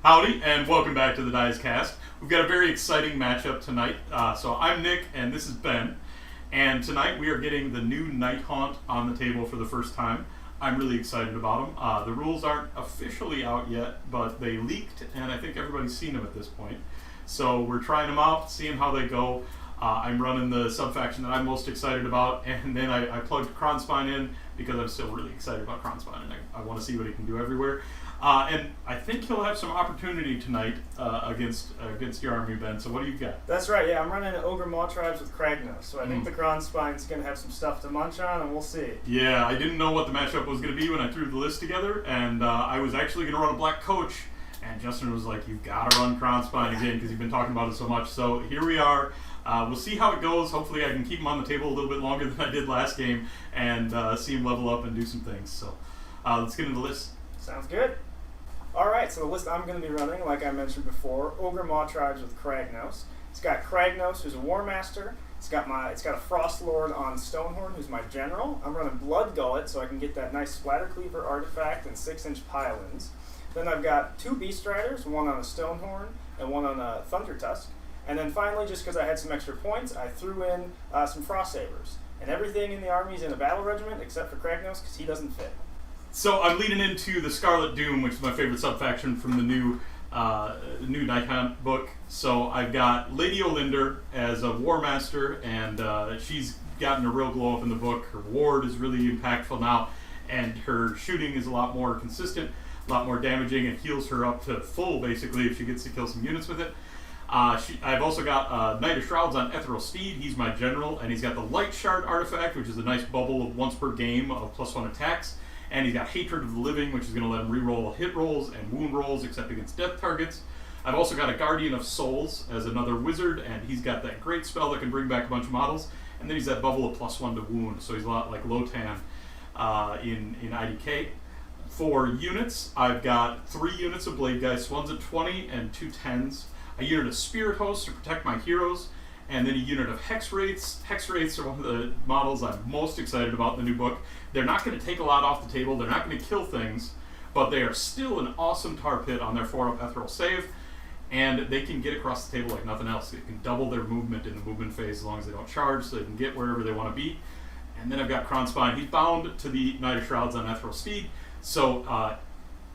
Howdy, and welcome back to the Dice Cast. We've got a very exciting matchup tonight. So I'm Nick, and this is Ben. And tonight we are getting the new Nighthaunt on the table for the first time. I'm really excited about them. The rules aren't officially out yet, but they leaked, and I think everybody's seen them at this point. So we're trying them out, seeing how they go. I'm running the subfaction that I'm most excited about, and then I plugged Krondspine in because I'm still really excited about Krondspine, and I want to see what he can do everywhere. And I think he'll have some opportunity tonight against your army, Ben. So what do you got? That's right, yeah. I'm running an Ogor Mawtribes with Cragnose, so I think the Krondspine's going to have some stuff to munch on, and we'll see. Yeah, I didn't know what the matchup was going to be when I threw the list together, and I was actually going to run a black coach, and Justin was like, you've got to run Krondspine again because you've been talking about it so much. So here we are. We'll see how it goes. Hopefully I can keep him on the table a little bit longer than I did last game and see him level up and do some things. So let's get into the list. Sounds good. Alright, so the list I'm going to be running, like I mentioned before, Ogre Mawtribes with Kragnos. It's got Kragnos, who's a warmaster. It's got a Frost Lord on Stonehorn, who's my general. I'm running Blood Gullet, so I can get that nice Splatter Cleaver artifact and 6-inch pile-ins. Then I've got 2 Beast Riders, one on a Stonehorn and one on a Thunder Tusk. And then finally, just because I had some extra points, I threw in some Frost Sabers. And everything in the army is in a battle regiment except for Kragnos, because he doesn't fit. So I'm leading into the Scarlet Doom, which is my favorite subfaction from the new Nighthaunt book. So I've got Lady Olynder as a warmaster, and she's gotten a real glow up in the book. Her ward is really impactful now, and her shooting is a lot more consistent, a lot more damaging, and heals her up to full, basically, if she gets to kill some units with it. I've also got Knight of Shrouds on Ethereal Steed. He's my general, and he's got the Light Shard artifact, which is a nice bubble of once per game of +1 attacks. And he's got Hatred of the Living, which is going to let him reroll hit rolls and wound rolls, except against death targets. I've also got a Guardian of Souls as another wizard, and he's got that great spell that can bring back a bunch of models. And then he's that bubble of +1 to wound, so he's a lot like Lotan in IDK. For units, I've got 3 units of Blade Geist. One's a 20 and 2 10s. A unit of Spirit Host to protect my heroes, and then a unit of Hex Wraiths. Hex Wraiths are one of the models I'm most excited about in the new book. They're not going to take a lot off the table, they're not going to kill things, but they are still an awesome tar pit on their 4-up Ethereal save, and they can get across the table like nothing else. They can double their movement in the movement phase as long as they don't charge, so they can get wherever they want to be. And then I've got Krondspine. He's bound to the Knight of Shrouds on Ethereal Steed, so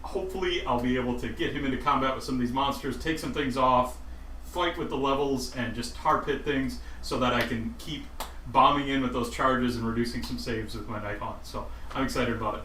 hopefully I'll be able to get him into combat with some of these monsters, take some things off, fight with the levels, and just tar pit things so that I can keep bombing in with those charges and reducing some saves with my Nighthaunt. So I'm excited about it.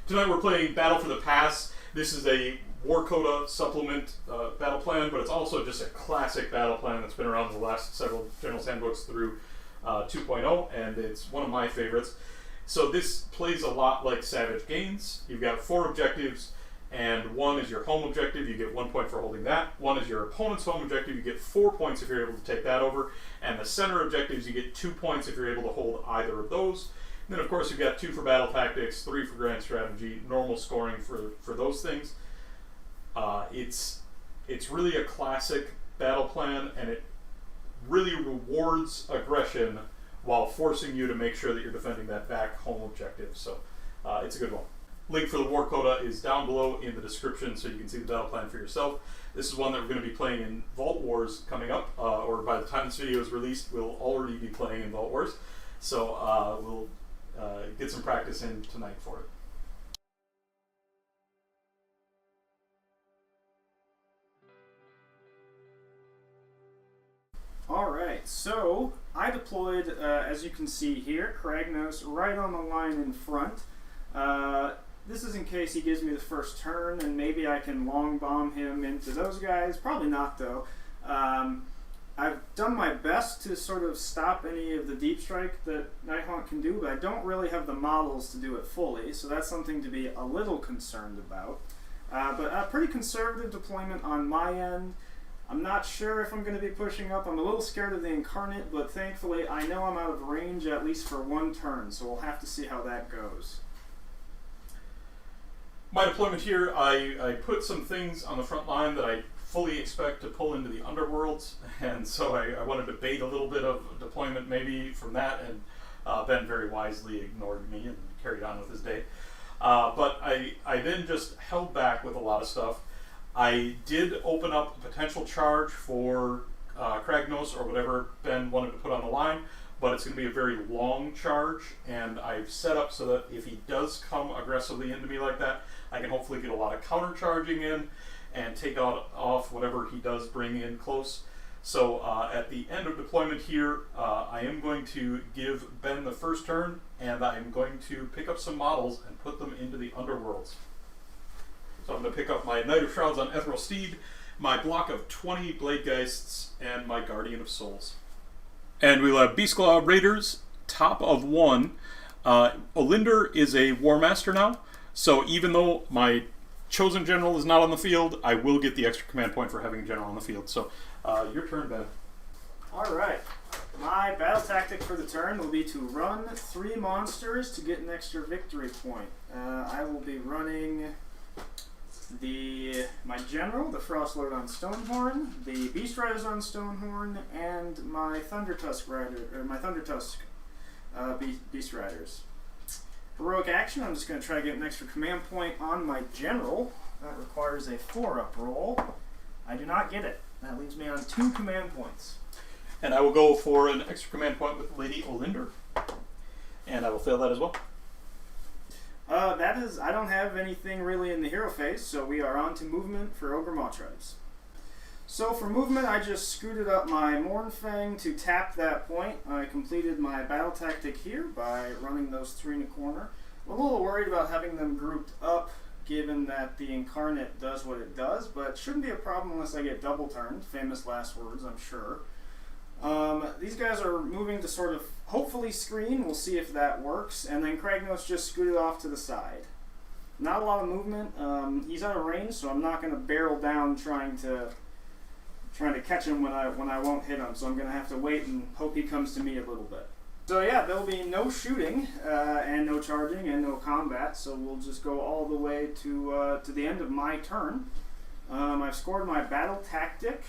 Tonight we're playing Battle for the Pass. This is a War Coda supplement battle plan, but it's also just a classic battle plan that's been around the last several General's Handbooks through 2.0, and it's one of my favorites. So this plays a lot like Savage Gains. You've got 4 objectives, and 1 is your home objective. You get 1 point for holding that. 1 is your opponent's home objective. You get 4 points if you're able to take that over. And the center objectives, you get 2 points if you're able to hold either of those. And then, of course, you've got 2 for battle tactics, 3 for grand strategy, normal scoring for those things. It's really a classic battle plan, and it really rewards aggression while forcing you to make sure that you're defending that back home objective. So it's a good one. Link for the War Coda is down below in the description, so you can see the battle plan for yourself. This is one that we're going to be playing in Vault Wars coming up, or by the time this video is released, we'll already be playing in Vault Wars. So we'll get some practice in tonight for it. Alright, so I deployed, as you can see here, Cragnose right on the line in front. This is in case he gives me the first turn, and maybe I can long bomb him into those guys. Probably not, though. I've done my best to sort of stop any of the deep strike that Nighthaunt can do, but I don't really have the models to do it fully, so that's something to be a little concerned about. But a pretty conservative deployment on my end. I'm not sure if I'm going to be pushing up. I'm a little scared of the Incarnate, but thankfully I know I'm out of range at least for one turn, so we'll have to see how that goes. My deployment here, I put some things on the front line that I fully expect to pull into the underworlds, and so I wanted to bait a little bit of deployment maybe from that, and Ben very wisely ignored me and carried on with his day. But I then just held back with a lot of stuff. I did open up a potential charge for Cragnose or whatever Ben wanted to put on the line, but it's going to be a very long charge, and I've set up so that if he does come aggressively into me like that, I can hopefully get a lot of counter charging in and take off whatever he does bring in close. So at the end of deployment here, I am going to give Ben the first turn, and I'm going to pick up some models and put them into the underworlds. So I'm going to pick up my Knight of Shrouds on Ethereal Steed, my block of 20 Blade Geists, and my Guardian of Souls. And we'll have Beastclaw Raiders, top of 1. Olynder is a Warmaster now, so even though my chosen general is not on the field, I will get the extra command point for having a general on the field. So your turn, Ben. Alright, my battle tactic for the turn will be to run 3 monsters to get an extra victory point. I will be running my general, the Frostlord on Stonehorn, the Beast Riders on Stonehorn, and my Thundertusk Beast Riders. Heroic action, I'm just going to try to get an extra command point on my general. That requires a 4-up roll. I do not get it. That leaves me on 2 command points. And I will go for an extra command point with Lady Olynder. And I will fail that as well. I don't have anything really in the hero phase, so we are on to movement for Ogor Mawtribes. So for movement, I just scooted up my Mournfang to tap that point. I completed my battle tactic here by running those 3 in a corner. I'm a little worried about having them grouped up, given that the Incarnate does what it does, but shouldn't be a problem unless I get double turned. Famous last words, I'm sure. These guys are moving to sort of hopefully screen. We'll see if that works. And then Kragnos just scooted off to the side. Not a lot of movement. He's out of range, so I'm not going to barrel down trying to catch him when I won't hit him. So I'm going to have to wait and hope he comes to me a little bit. So yeah, there'll be no shooting and no charging and no combat. So we'll just go all the way to the end of my turn. I've scored my battle tactic,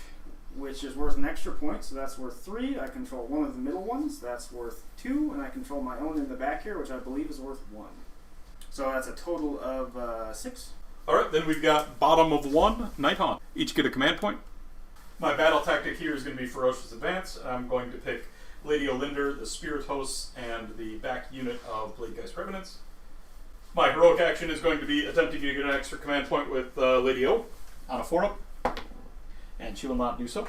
which is worth an extra point, so that's worth 3. I control one of the middle ones, that's worth 2, and I control my own in the back here, which I believe is worth 1. So that's a total of 6. Alright, then we've got bottom of 1, Nighthaunt. Each get a command point. My battle tactic here is going to be Ferocious Advance. I'm going to pick Lady Olynder, the Spirit Hosts, and the back unit of Blade Geist Revenants. My heroic action is going to be attempting to get an extra command point with Lady O on a 4-up. And she will not do so.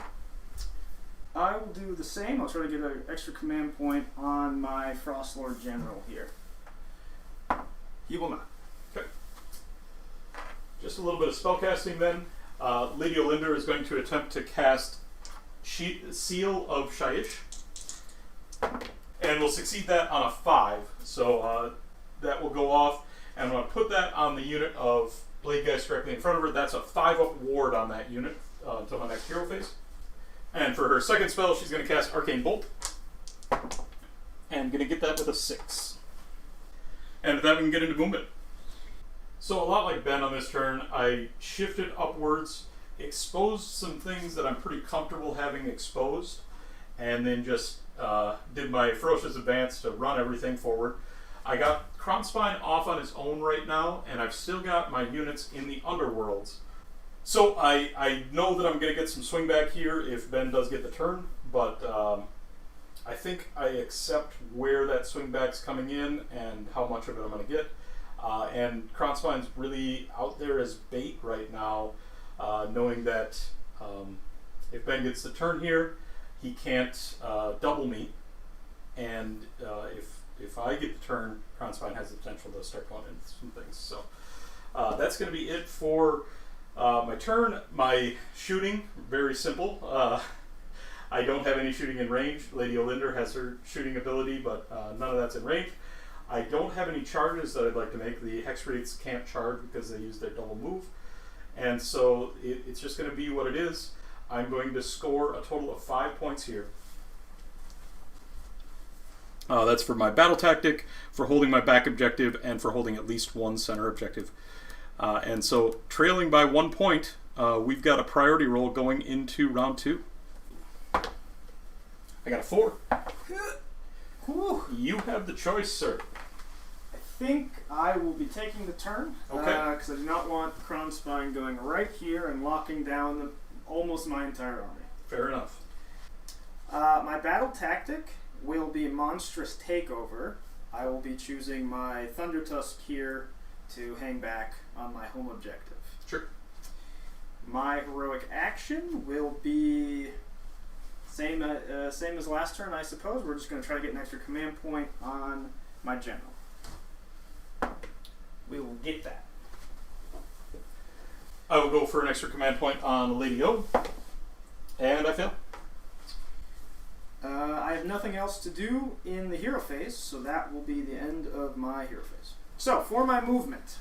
I will do the same. I'll try to get an extra command point on my Frostlord General here. He will not. Okay. Just a little bit of spellcasting then. Lady Olynder is going to attempt to cast Seal of Shaiish. And will succeed that on a 5. So that will go off. And I'm going to put that on the unit of Blade Geist directly in front of her. That's a 5-up ward on that unit. Until my next hero phase. And for her second spell, she's going to cast Arcane Bolt. And going to get that with a 6. And with that, we can get into movement. So a lot like Ben on this turn, I shifted upwards, exposed some things that I'm pretty comfortable having exposed, and then just did my Ferocious Advance to run everything forward. I got Krondspine off on his own right now, and I've still got my units in the underworlds. So I know that I'm going to get some swing back here if Ben does get the turn, but I think I accept where that swing back's coming in and how much of it I'm going to get. And Krondspine's really out there as bait right now, knowing that if Ben gets the turn here, he can't double me, and if I get the turn, Krondspine has the potential to start going into some things. So that's going to be it for my turn. My shooting, very simple. I don't have any shooting in range. Lady Olynder has her shooting ability, but none of that's in range. I don't have any charges that I'd like to make. The Hex Wraiths can't charge because they use their double move. And so it's just going to be what it is. I'm going to score a total of 5 points here. That's for my battle tactic, for holding my back objective, and for holding at least one center objective. And so, trailing by 1 point, we've got a priority roll going into round 2. I got a 4. Whew. You have the choice, sir. I think I will be taking the turn. Okay. Because I do not want Krondspine going right here and locking down almost my entire army. Fair enough. My battle tactic will be Monstrous Takeover. I will be choosing my Thunder Tusk here to hang back on my home objective. Sure. My heroic action will be same as last turn, I suppose. We're just going to try to get an extra command point on my general. We will get that. I will go for an extra command point on Lady O, and I fail. I have nothing else to do in the hero phase, so that will be the end of my hero phase. So, for my movement,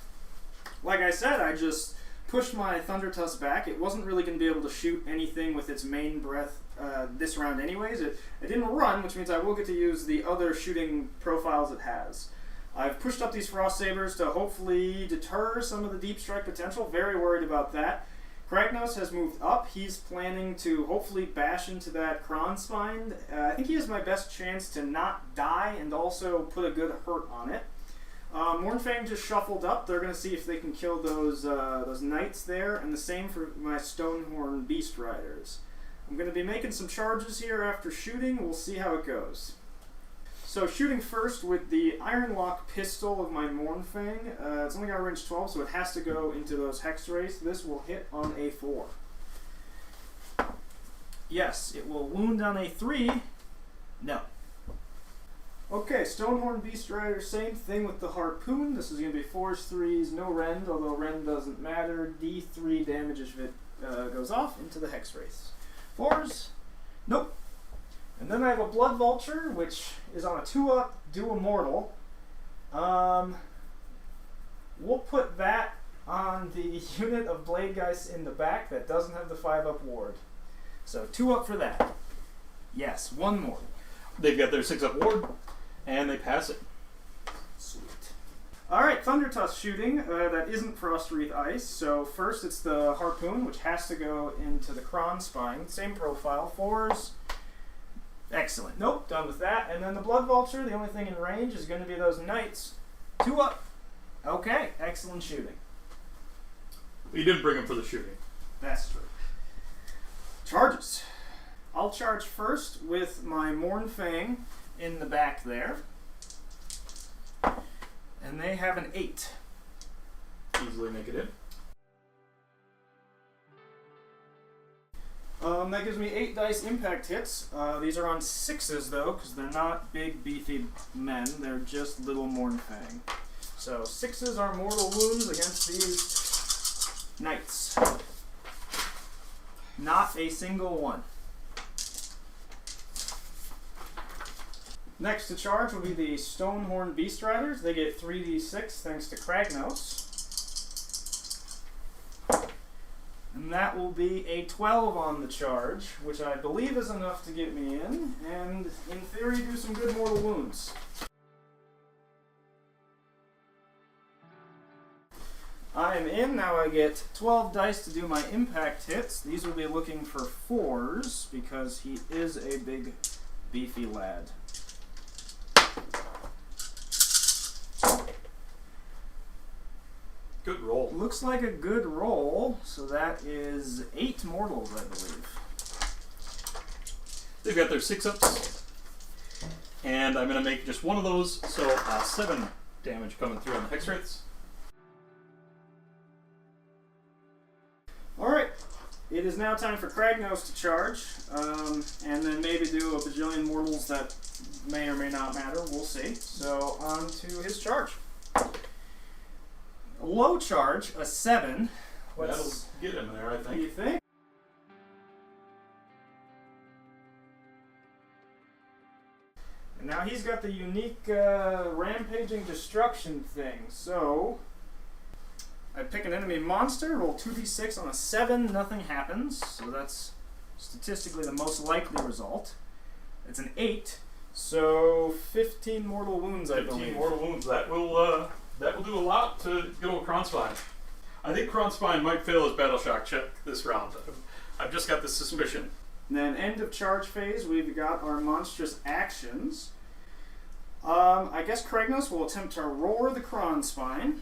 like I said, I just pushed my Thunder Tusk back. It wasn't really going to be able to shoot anything with its main breath this round anyways. It didn't run, which means I will get to use the other shooting profiles it has. I've pushed up these Frost Sabers to hopefully deter some of the deep strike potential. Very worried about that. Kragnos has moved up. He's planning to hopefully bash into that Krondspine. I think he has my best chance to not die and also put a good hurt on it. Mournfang just shuffled up. They're going to see if they can kill those knights there, and the same for my Stonehorn Beast Riders. I'm going to be making some charges here after shooting. We'll see how it goes. So shooting first with the Iron Lock pistol of my Mournfang. It's only got a range 12, so it has to go into those Hex Rays. This will hit on a 4. Yes, it will wound on a 3. No. Okay, Stonehorn Beast Rider, same thing with the Harpoon. This is going to be 4s, 3s, no rend, although rend doesn't matter. D3 damage if it goes off into the Hex Rays. 4s, nope. And then I have a Blood Vulture, which is on a 2-up, do Immortal. We'll put that on the unit of Blade Guys in the back that doesn't have the 5-up ward. So 2-up for that. Yes, 1 mortal. They've got their 6-up ward, and they pass it. Sweet. Alright, Thunder Tusk shooting. That isn't Frost Wreath Ice. So first it's the Harpoon, which has to go into the Krondspine. Same profile. 4s. Excellent. Nope, done with that. And then the Blood Vulture, the only thing in range is going to be those Knights. 2-up. Okay, excellent shooting. You didn't bring them for the shooting. That's true. Charges. I'll charge first with my Mournfang in the back there. And they have an 8. Easily make it in. That gives me 8 dice impact hits. These are on 6s though, because they're not big beefy men. They're just little Mournfang. So 6s are mortal wounds against these knights. Not a single one. Next to charge will be the Stonehorn Beast Riders. They get 3d6 thanks to Cragnose. And that will be a 12 on the charge, which I believe is enough to get me in, and in theory do some good mortal wounds. I am in. Now I get 12 dice to do my impact hits. These will be looking for 4s, because he is a big, beefy lad. Good roll. Looks like a good roll, so that is 8 mortals, I believe. They've got their 6-ups, and I'm going to make just one of those, so 7 damage coming through on the Hex Wraiths. Alright, it is now time for Cragnose to charge, and then maybe do a bajillion mortals that may or may not matter, we'll see. So, on to his charge. Low charge, a 7. That'll get him there, I What do you think. think? And now he's got the unique rampaging destruction thing, so I pick an enemy monster, roll 2d6 on a 7, nothing happens, so that's statistically the most likely result. It's an 8, so 15 mortal wounds, I believe. 15 mortal wounds. That will do a lot to get over Krondspine. I think Krondspine might fail his battle shock check this round. I've just got this suspicion. And then end of charge phase, we've got our monstrous actions. I guess Cragnose will attempt to roar the Krondspine.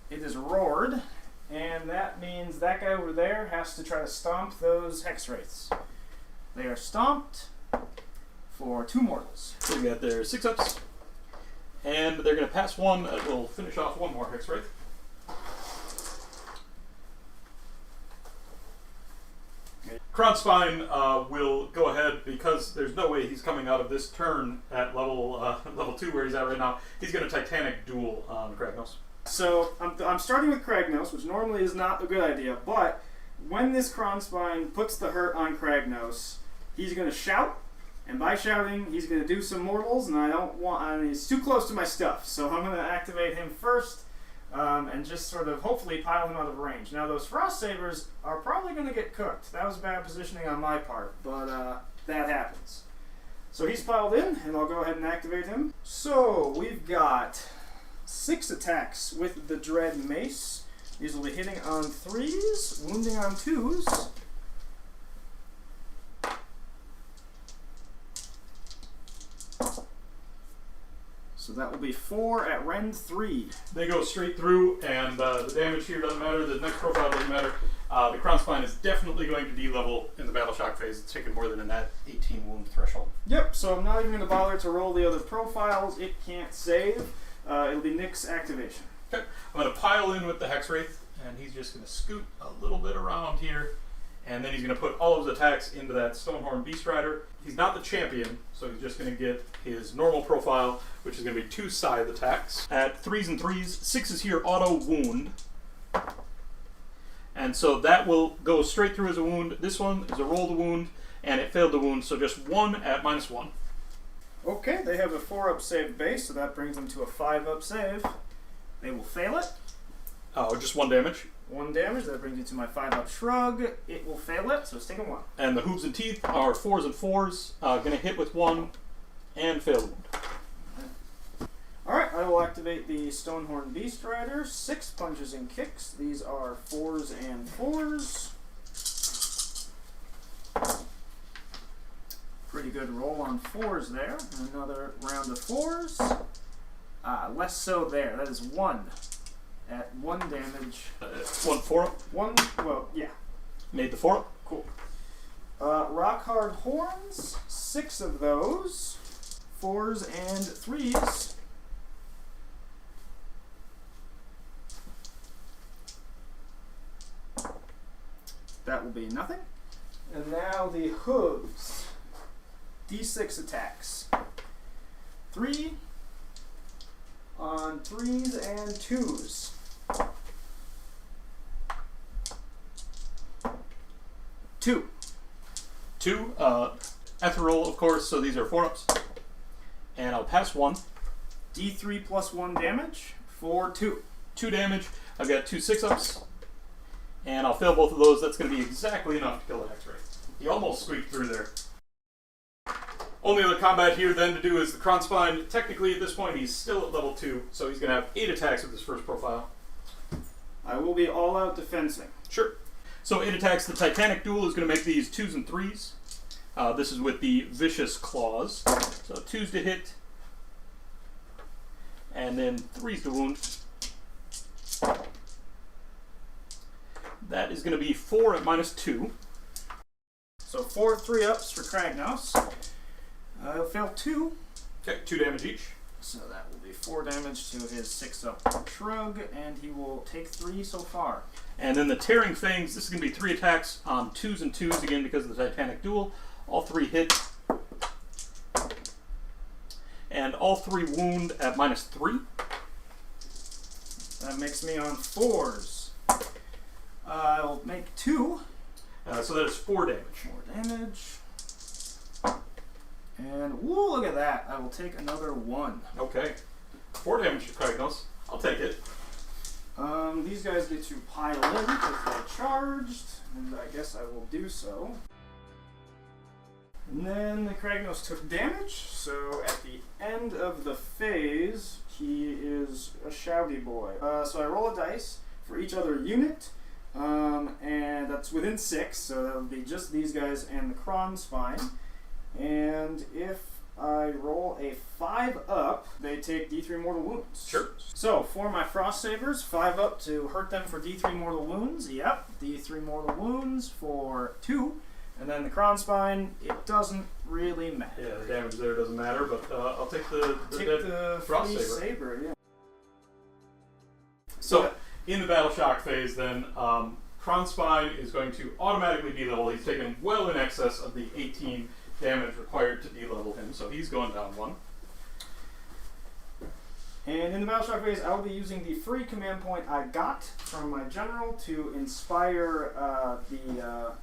It is roared, and that means that guy over there has to try to stomp those Hex Wraiths. They are stomped for 2 mortals. So we got their 6-ups, and they're going to pass 1 that will finish off 1 more Hex Wraith. Krondspine will go ahead because there's no way he's coming out of this turn at level 2 where he's at right now. He's going to Titanic Duel on Cragnose. So I'm starting with Cragnose, which normally is not a good idea, but when this Krondspine puts the hurt on Cragnose, he's going to shout, and by shouting, he's going to do some mortals, and I don't want. He's too close to my stuff, so I'm going to activate him first. And just sort of hopefully pile him out of range. Now those Frost Sabers are probably going to get cooked. That was bad positioning on my part, but that happens. So he's piled in, and I'll go ahead and activate him. So we've got 6 attacks with the Dread Mace. These will be hitting on 3s, wounding on 2s. So that will be 4 at Rend 3. They go straight through, and the damage here doesn't matter, the next profile doesn't matter. The Krondspine is definitely going to D-level in the battle shock phase. It's taken more than a net 18 wound threshold. Yep, so I'm not even going to bother to roll the other profiles. It can't save. It'll be Nick's activation. Okay, I'm going to pile in with the Hex Wraith, and he's just going to scoot a little bit around here, and then he's going to put all of his attacks into that Stonehorn Beast Rider. He's not the champion, so he's just going to get his normal profile, which is going to be 2 scythe attacks. At 3s and 3s, 6 is here auto wound. And so that will go straight through as a wound. This one is a roll to wound, and it failed to wound, so just 1 at -1. Okay, they have a 4-up save base, so that brings them to a 5-up save. They will fail it. Oh, just 1 damage. 1 damage, that brings you to my 5-up shrug. It will fail it, so it's taking 1. And the hooves and teeth are 4s and 4s. Going to hit with 1 and fail the wound. Alright, I will activate the Stonehorn Beast Rider. 6 punches and kicks. These are 4s and 4s. Pretty good roll on 4s there. Another round of 4s. Less so there. That is 1 at 1 damage. 1 4-up. 1, well, yeah. Made the 4-up. Cool. Rock Hard Horns. 6 of those. 4s and 3s. That will be nothing. And now the hooves. D6 attacks. 3 on 3s and 2s. 2. 2. Ethereal, of course, so these are 4-ups. And I'll pass 1. D3 plus 1 damage for 2. 2 damage. I've got 2 6-ups. And I'll fail both of those. That's going to be exactly enough to kill the Hex Wraith. He almost squeaked through there. Only other combat here then to do is the Krondspine. Technically at this point he's still at level 2, so he's going to have 8 attacks with his first profile. I will be all out defensing. Sure. So 8 attacks. The Titanic Duel is going to make these 2s and 3s. This is with the Vicious Claws. So 2s to hit. And then 3s to wound. That is going to be 4 at -2. So 4 3-ups for Cragnose. He'll fail 2. Okay, 2 damage each. So that will be 4 damage to his 6-up shrug, and he will take 3 so far. And then the Tearing Fangs, this is going to be 3 attacks on 2s and 2s, again because of the Titanic Duel. All 3 hit. And all 3 wound at -3. That makes me on 4s. I'll make 2. So that is 4 damage. 4 damage. And, woo, look at that. I will take another 1. Okay. 4 damage to Cragnose. I'll take it. These guys get to pile in because they're charged, and I guess I will do so. And then the Kragnos took damage, so at the end of the phase, he is a shouty boy. So I roll a dice for each other unit, and that's within 6, so that would be just these guys and the Krondspine. And if I roll a 5 up, they take D3 mortal wounds. Sure. So for my Frost Sabers, 5 up to hurt them for D3 mortal wounds. Yep, D3 mortal wounds for 2. And then the Krondspine, it doesn't really matter. Yeah, the damage there doesn't matter, but I'll take the Frost Saber. Saber, yeah. So, in the Battle Shock phase, then, Krondspine is going to automatically de-level. He's taken well in excess of the 18 damage required to de-level him, so he's going down 1. And in the Battle Shock phase, I'll be using the free command point I got from my general to inspire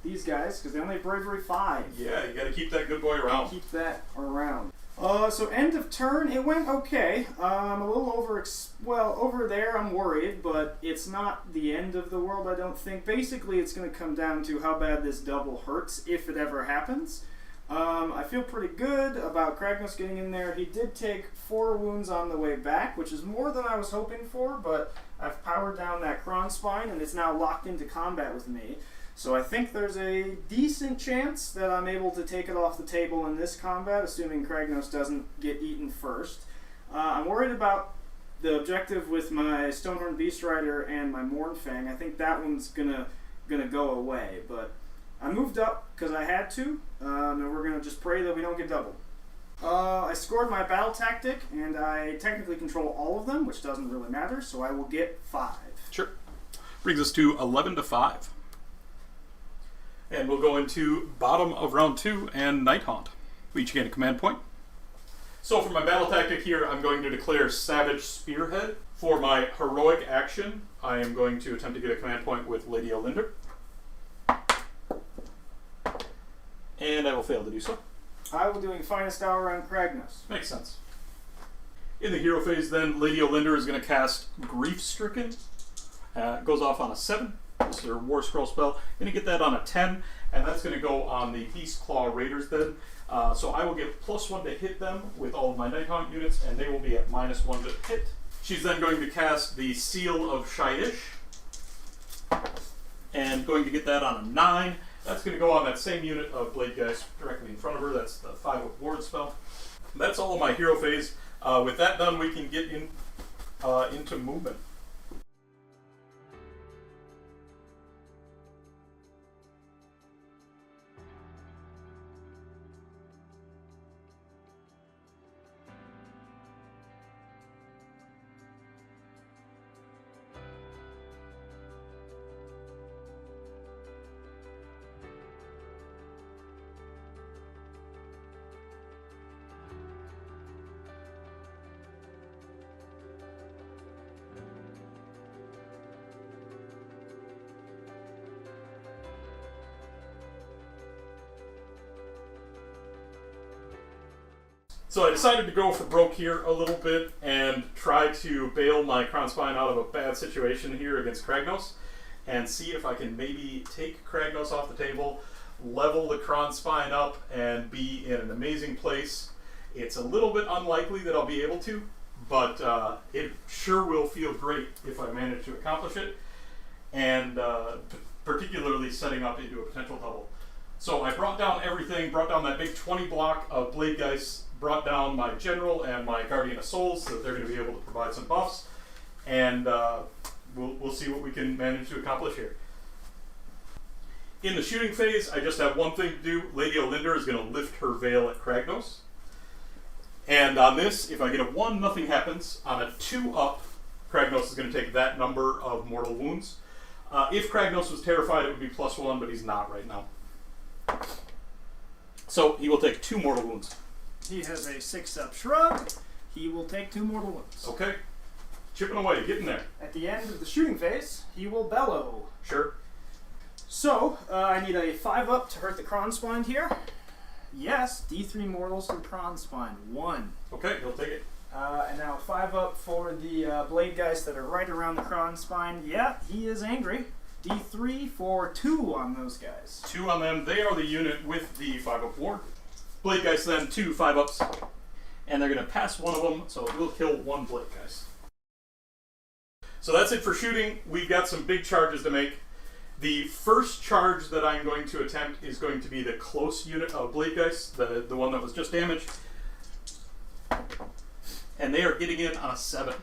these guys, because they only have Bravery 5. Yeah, you gotta keep that good boy around. Keep that around. So end of turn, it went okay. I'm a little over there I'm worried, but it's not the end of the world, I don't think. Basically, it's going to come down to how bad this double hurts, if it ever happens. I feel pretty good about Kragnos getting in there. He did take 4 wounds on the way back, which is more than I was hoping for, but I've powered down that Krondspine, and it's now locked into combat with me. So I think there's a decent chance that I'm able to take it off the table in this combat, assuming Kragnos doesn't get eaten first. I'm worried about the objective with my Stonehorn Beast Rider and my Mournfang. I think that one's gonna go away, but I moved up because I had to, and we're gonna just pray that we don't get doubled. I scored my battle tactic, and I technically control all of them, which doesn't really matter, so I will get 5. Sure. Brings us to 11 to 5. And we'll go into bottom of round 2 and Nighthaunt. We each gain a command point. So for my battle tactic here, I'm going to declare Savage Spearhead. For my heroic action, I am going to attempt to get a command point with Lady Olynder. And I will fail to do so. I will doing Finest Hour on Cragnose. Makes sense. In the hero phase then, Lady Olynder is going to cast Grief Stricken. Goes off on a 7. This is her War Scroll spell. Going to get that on a 10, and that's going to go on the Beastclaw Raiders then. So I will get +1 to hit them with all of my Nighthaunt units, and they will be at -1 to hit. She's then going to cast the Seal of Shaiish, and going to get that on a 9. That's going to go on that same unit of Blade Geist directly in front of her. That's the 5 of Ward spell. That's all of my hero phase. With that done, we can get into movement. So I decided to go for broke here a little bit and try to bail my Krondspine out of a bad situation here against Kragnos and see if I can maybe take Kragnos off the table, level the Krondspine up, and be in an amazing place. It's a little bit unlikely that I'll be able to, but it sure will feel great if I manage to accomplish it, and particularly setting up into a potential double. So I brought down everything, brought down that big 20 block of Blade Geist, brought down my General and my Guardian of Souls so that they're going to be able to provide some buffs, and we'll see what we can manage to accomplish here. In the shooting phase, I just have one thing to do. Lady Olynder is going to lift her veil at Kragnos. And on this, if I get a 1, nothing happens. On a 2 up, Kragnos is going to take that number of mortal wounds. If Kragnos was terrified, it would be +1, but he's not right now. So he will take 2 mortal wounds. He has a 6-up shrug. He will take 2 mortal wounds. Okay. Chipping away, getting there. At the end of the shooting phase, he will bellow. Sure. So, I need a 5-up to hurt the Krondspine here. Yes, D3 mortals to Krondspine. 1. Okay, he'll take it. And now 5 up for the blade guys that are right around the Krondspine. Yeah, he is angry. D3 for 2 on those guys. 2 on them. They are the unit with the 5-up ward. Blade Geist then 2 5-ups. And they're going to pass one of them, so it will kill 1 Blade Geist. So that's it for shooting. We've got some big charges to make. The first charge that I'm going to attempt is going to be the close unit of Blade Geist, the one that was just damaged. And they are getting in on a 7.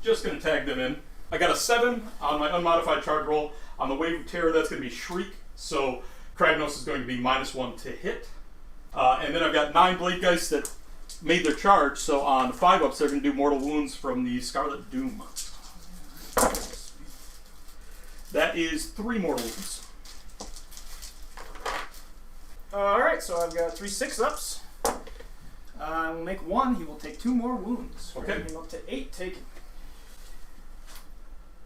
Just going to tag them in. I got a 7 on my unmodified charge roll. On the Wave of Terror, that's going to be Shriek, so Cragnose is going to be -1 to hit. And then I've got 9 Blade Geists that made their charge, so on 5-ups they're going to do mortal wounds from the Scarlet Doom. That is 3 mortal wounds. Alright, so I've got 3 6-ups. I will make 1, he will take 2 more wounds. Okay. Bringing him up to 8 taken.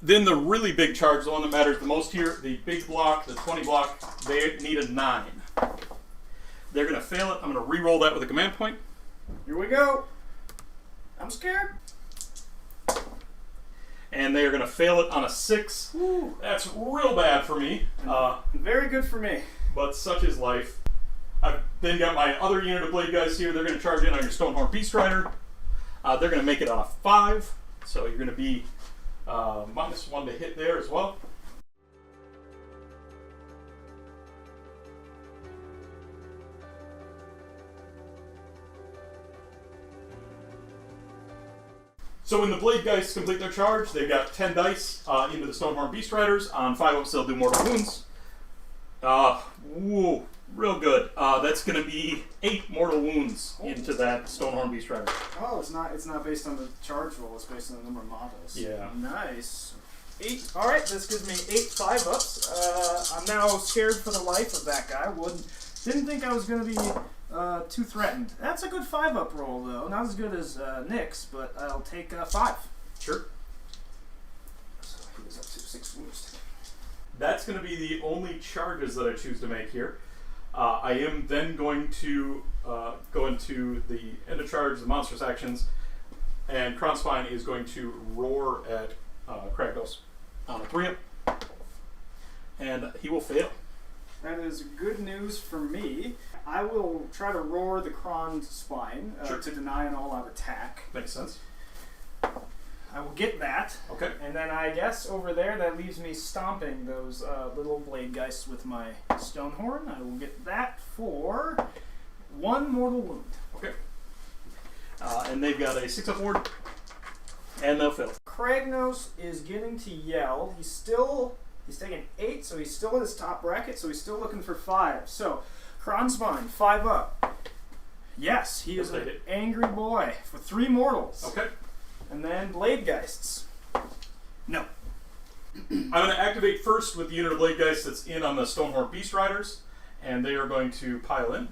Then the really big charge, the one that matters the most here, the big block, the 20 block, they need a 9. They're going to fail it. I'm going to re-roll that with a command point. Here we go. I'm scared. And they are going to fail it on a 6. Ooh. That's real bad for me. Very good for me. But such is life. I've then got my other unit of Blade Guys here. They're going to charge in on your Stonehorn Beast Rider. They're going to make it on a 5. So you're going to be -1 to hit there as well. So when the Blade Geists complete their charge, they've got 10 dice into the Stonehorn Beast Riders. On 5-ups, they'll do mortal wounds. Whoa, real good. That's going to be 8 mortal wounds into that Stonehorn Beast Rider. Oh, it's not based on the charge roll. It's based on the number of models. Yeah. Nice. 8. All right, this gives me 8 5-ups. I'm now scared for the life of that guy. Didn't think I was going to be too threatened. That's a good 5-up roll, though. Not as good as Nick's, but I'll take 5. Sure. So he was up to 6 wounds. That's going to be the only charges that I choose to make here. I am then going to go into the end of charge, the monstrous actions, and Krondspine is going to roar at Cragnose on a 3-up, and he will fail. That is good news for me. I will try to roar the Krondspine Sure. to deny an all-out attack. Makes sense. I will get that. Okay. And then I guess over there that leaves me stomping those little Blade Geists with my Stonehorn. I will get that for 1 mortal wound. Okay. And they've got a 6-up ward, and they'll fail. Cragnose is getting to yell. He's taking 8, so he's still in his top bracket, so he's still looking for 5. So, Krondspine, 5 up. Yes, he is an angry boy for 3 mortals. Okay. And then Blade Geists. No. I'm going to activate first with the unit of Blade Geist that's in on the Stonehorn Beast Riders, and they are going to pile in.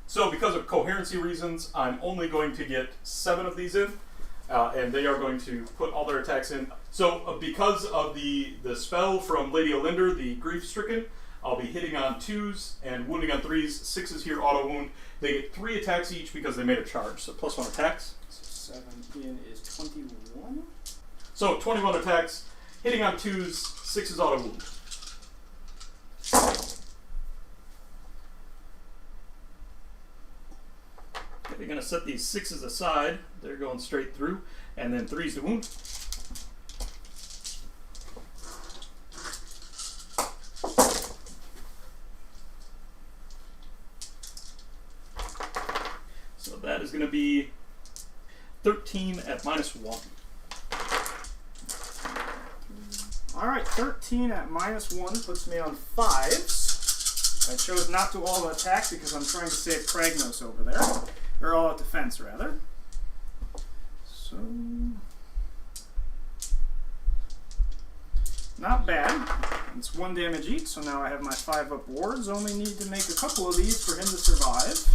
So because of coherency reasons, I'm only going to get 7 of these in, and they are going to put all their attacks in. So because of the spell from Lady Olynder, the Grief Stricken, I'll be hitting on 2s and wounding on 3s. 6s here, auto wound. They get 3 attacks each because they made a charge, so +1 attacks. So 7 in is 21. So 21 attacks, hitting on 2s, 6s auto wound. Okay, we're going to set these 6s aside. They're going straight through. And then 3s to wound. So that is going to be 13 at -1. Alright, 13 at -1 puts me on 5s. I chose not to all attack because I'm trying to save Cragnose over there. Or all out defense, rather. So... not bad. It's 1 damage each, so now I have my 5-up wards. Only need to make a couple of these for him to survive.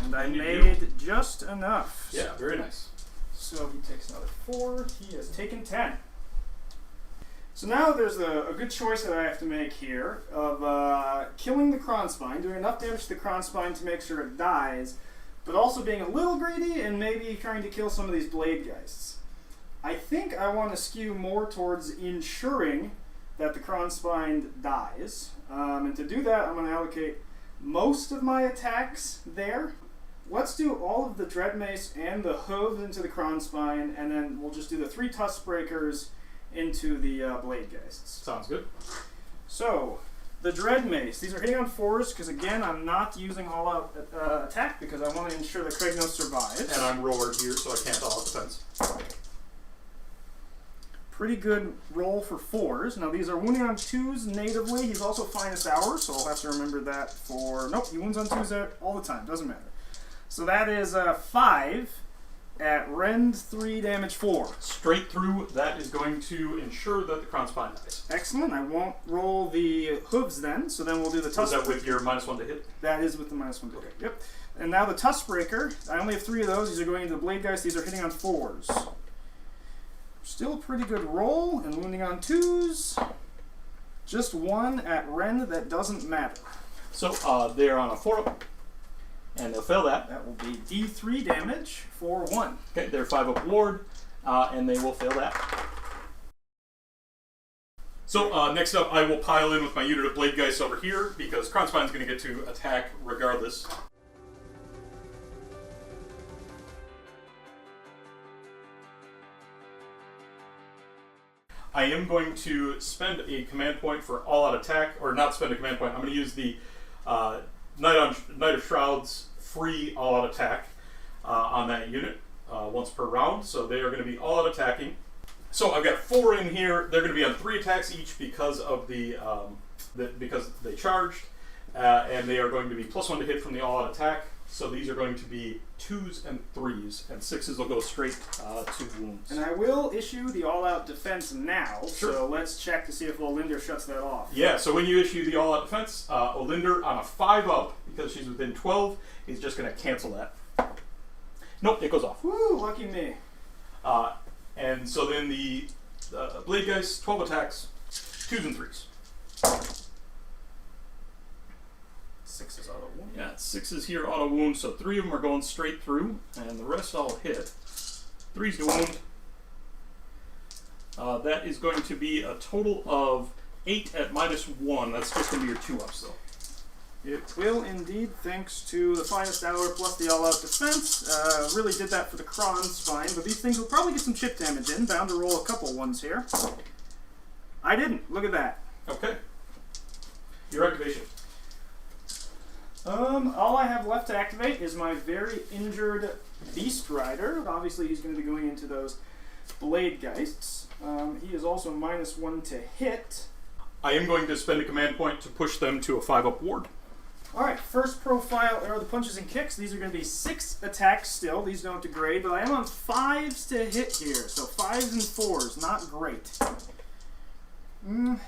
And I made just enough. Yeah, very nice. So he takes another 4. He has taken 10. So now there's a good choice that I have to make here of killing the Krondspine, doing enough damage to the Krondspine to make sure it dies, but also being a little greedy and maybe trying to kill some of these Blade Geists. I think I want to skew more towards ensuring that the Krondspine dies. And to do that, I'm going to allocate most of my attacks there. Let's do all of the Dread Mace and the hooves into the Krondspine, and then we'll just do the 3 Tusk Breakers into the Blade Geists. Sounds good. So, the Dread Mace. These are hitting on 4s because, again, I'm not using all-out attack because I want to ensure that Kragnos survives. And I'm roared here, so I can't all-out defense. Pretty good roll for 4s. Now, these are wounding on 2s natively. He's also finest hour, so I'll have to remember that for... Nope, he wounds on 2s all the time. Doesn't matter. So that is 5 at rend 3, damage 4. Straight through, that is going to ensure that the Krondspine dies. Excellent. I won't roll the hooves then, so then we'll do the Tusk. Is that with your -1 to hit? That is with the -1 to hit. Yep. And now the Tusk Breaker. I only have 3 of those. These are going into the Blade Geist. These are hitting on 4s. Still a pretty good roll, and wounding on 2s. Just 1 at rend that doesn't matter. So they're on a 4-up. And they'll fail that. That will be D3 damage for 1. Okay, they're 5-up ward, and they will fail that. So next up, I will pile in with my unit of Blade Geists over here, because Krondspine's going to get to attack regardless. I am going to spend a command point for all-out attack, or not spend a command point. I'm going to use the Night of Shrouds free all-out attack on that unit once per round, so they are going to be all-out attacking. So I've got 4 in here. They're going to be on 3 attacks each because of because they charged, and they are going to be +1 to hit from the all-out attack. So these are going to be 2s and 3s, and 6s will go straight to wounds. And I will issue the all-out defense now, Sure. So let's check to see if Olynder shuts that off. Yeah, so when you issue the all-out defense, Olynder on a 5-up, because she's within 12, is just going to cancel that. Nope, it goes off. Woo, lucky me. And so then the Blade Geist, 12 attacks, 2s and 3s. 6 auto wound. Yeah, 6s here auto wound, so 3 of them are going straight through, and the rest all hit. 3s to wound. That is going to be a total of 8 at -1. That's just going to be your 2-ups, though. It will indeed, thanks to the finest hour plus the all-out defense. Really did that for the Krondspine, but these things will probably get some chip damage in. Bound to roll a couple ones here. I didn't. Look at that. Okay. Your activation. All I have left to activate is my very injured Beast Rider. Obviously, he's going to be going into those Blade Geists. He is also -1 to hit. I am going to spend a command point to push them to a 5-up ward. Alright, first profile are the punches and kicks. These are going to be 6 attacks still. These don't degrade, but I am on 5s to hit here. So 5s and 4s, not great.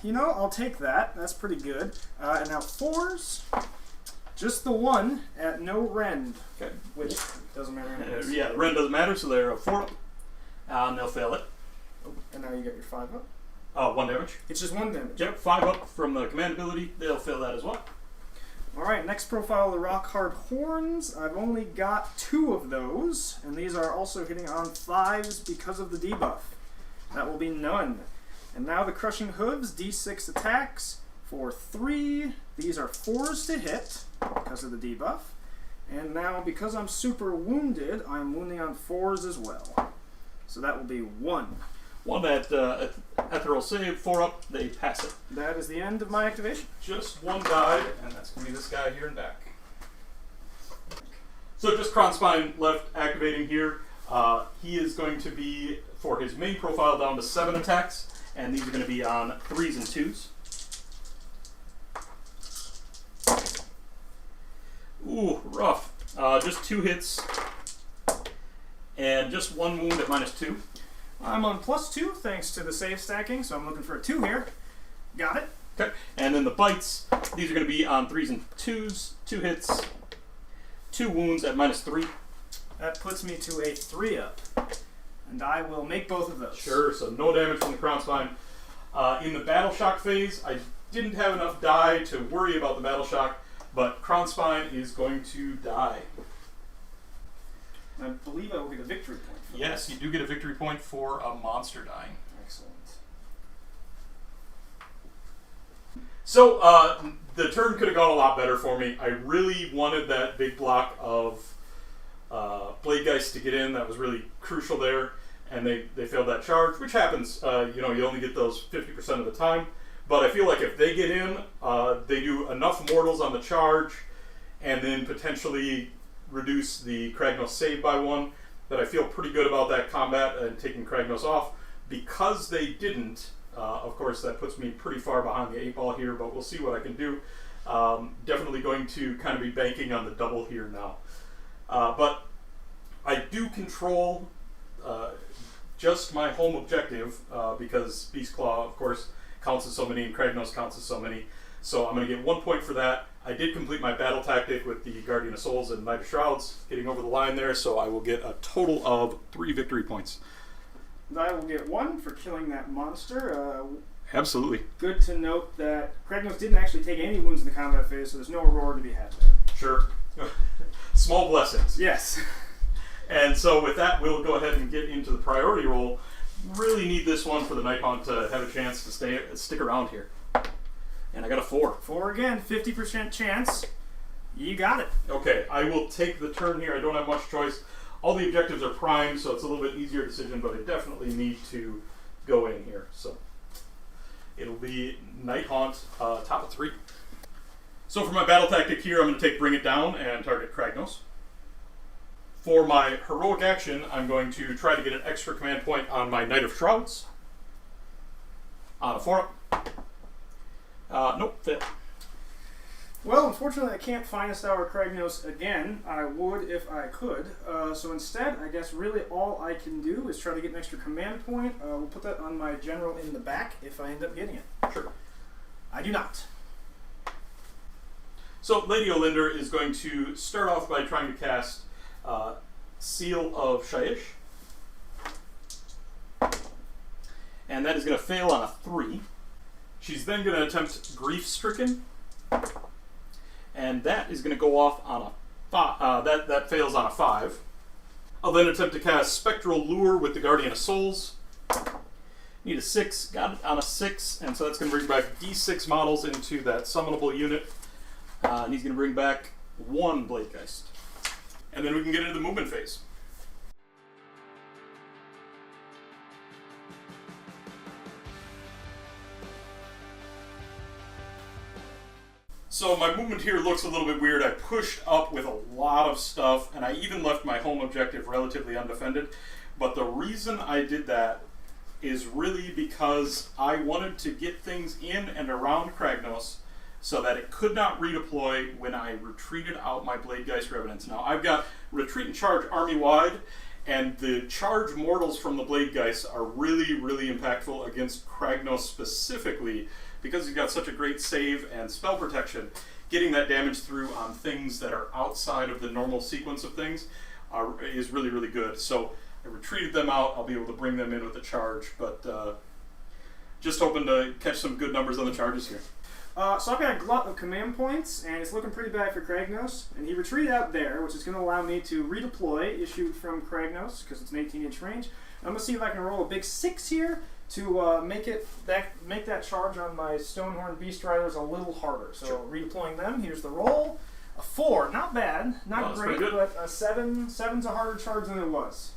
You know, I'll take that. That's pretty good. And now 4s. Just the 1 at no rend. Okay. Which doesn't matter anyways. Yeah, the rend doesn't matter, so they're a 4-up. And they'll fail it. Oh, and now you get your 5-up. 1 damage. It's just 1 damage. Yep, 5-up from the command ability. They'll fail that as well. Alright, next profile, the Rock Hard Horns. I've only got 2 of those, and these are also hitting on 5s because of the debuff. That will be none. And now the Crushing Hooves, D6 attacks for 3. These are 4s to hit because of the debuff. And now, because I'm super wounded, I'm wounding on 4s as well. So that will be 1. 1 at Ethereal Save, 4-up, they pass it. That is the end of my activation. Just 1 died, and that's going to be this guy here and back. So just Krondspine left activating here. He is going to be, for his main profile, down to 7 attacks, and these are going to be on 3s and 2s. Ooh, rough. Just 2 hits, and just 1 wound at -2. I'm on +2 thanks to the save stacking, so I'm looking for a 2 here. Got it. Okay, and then the bites, these are going to be on 3s and 2s, 2 hits, 2 wounds at -3. That puts me to a 3-up, and I will make both of those. Sure, so no damage from the Krondspine. In the battle shock phase, I didn't have enough die to worry about the battle shock, but Krondspine is going to die. I believe I will get a victory point. Yes, you do get a victory point for a monster dying. Excellent. So, the turn could have gone a lot better for me. I really wanted that big block of Bladegeist to get in. That was really crucial there. And they failed that charge, which happens. You know, you only get those 50% of the time. But I feel like if they get in, they do enough mortals on the charge, and then potentially reduce the Cragnose save by 1, that I feel pretty good about that combat and taking Cragnose off. Because they didn't, of course, that puts me pretty far behind the 8 ball here, but we'll see what I can do. Definitely going to kind of be banking on the double here now. But I do control just my home objective, because Beastclaw, of course, counts as so many, and Cragnose counts as so many. So I'm going to get 1 point for that. I did complete my battle tactic with the Guardian of Souls and Knight of Shrouds, getting over the line there, so I will get a total of 3 victory points. I will get 1 for killing that monster. Absolutely. Good to note that Kragnos didn't actually take any wounds in the combat phase, so there's no reward to be had there. Sure. Small blessings. Yes. And so with that, we'll go ahead and get into the priority roll. Really need this one for the Nighthaunt to have a chance to stick around here. And I got a 4. 4 again, 50% chance. You got it. Okay, I will take the turn here. I don't have much choice. All the objectives are primed, so it's a little bit easier decision, but I definitely need to go in here. So it'll be Nighthaunt, top of 3. So for my battle tactic here, I'm going to take Bring It Down and target Cragnose. For my heroic action, I'm going to try to get an extra command point on my Knight of Shrouds. On a 4. Nope, fail. Well, unfortunately, I can't Finest Hour Kragnos again. I would if I could. So instead, I guess really all I can do is try to get an extra command point. We'll put that on my general in the back if I end up getting it. Sure. I do not. So Lady Olynder is going to start off by trying to cast Seal of Shaiish. And that is going to fail on a 3. She's then going to attempt Grief Stricken. And that is going to go off on a 5. That fails on a 5. I'll then attempt to cast Spectral Lure with the Guardian of Souls. Need a 6. Got it on a 6. And so that's going to bring back D6 models into that summonable unit. And he's going to bring back 1 Bladegeist. And then we can get into the movement phase. So my movement here looks a little bit weird. I pushed up with a lot of stuff, and I even left my home objective relatively undefended. But the reason I did that is really because I wanted to get things in and around Cragnose so that it could not redeploy when I retreated out my Bladegeist Revenants. Now, I've got Retreat and Charge army-wide, and the charge mortals from the Bladegeist are really, really impactful against Cragnose specifically, because he's got such a great save and spell protection. Getting that damage through on things that are outside of the normal sequence of things is really, really good. So I retreated them out. I'll be able to bring them in with a charge, but just hoping to catch some good numbers on the charges here. So I've got a glut of command points, and it's looking pretty bad for Kragnos. And he retreated out there, which is going to allow me to redeploy, issued from Kragnos, because it's an 18-inch range. I'm going to see if I can roll a big 6 here to make that charge on my Stonehorn Beast Riders a little harder. So sure. Redeploying them, here's the roll. A 4, not bad, not great, but a 7. 7's a harder charge than it was.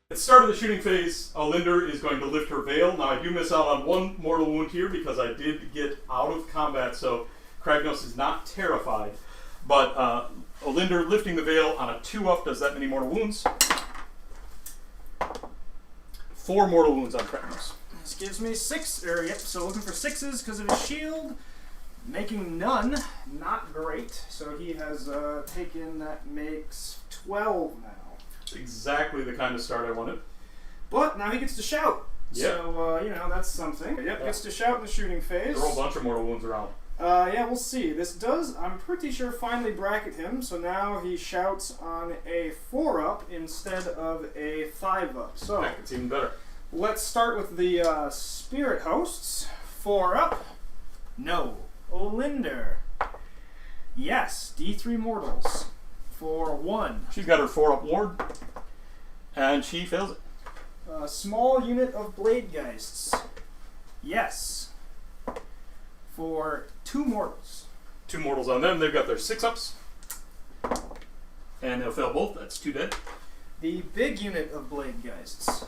At the start of the shooting phase, Olynder is going to lift her veil. Now I do miss out on 1 mortal wound here because I did get out of combat, so Kragnos is not terrified. But Olynder lifting the veil on a 2-up does that many mortal wounds. 4 mortal wounds on Kragnos. This gives me 6. Yep, so looking for 6s because of his shield. Making none. Not great. So he has taken, that makes 12 now. Exactly the kind of start I wanted. But now he gets to shout. Yep. So, you know, that's something. Yep, Yeah. gets to shout in the shooting phase. There are a bunch of mortal wounds around. Yeah, we'll see. This does, I'm pretty sure, finally bracket him. So now he shouts on a 4-up instead of a 5-up. So Heck, it's even better. let's start with the spirit hosts. 4-up. No. Olynder. Yes. D3 mortals. For 1. She's got her 4-up ward, and she fails it. A small unit of blade geists. Yes. For 2 mortals. 2 mortals on them. They've got their 6-ups, and they'll fail both. That's 2 dead. The big unit of blade geists.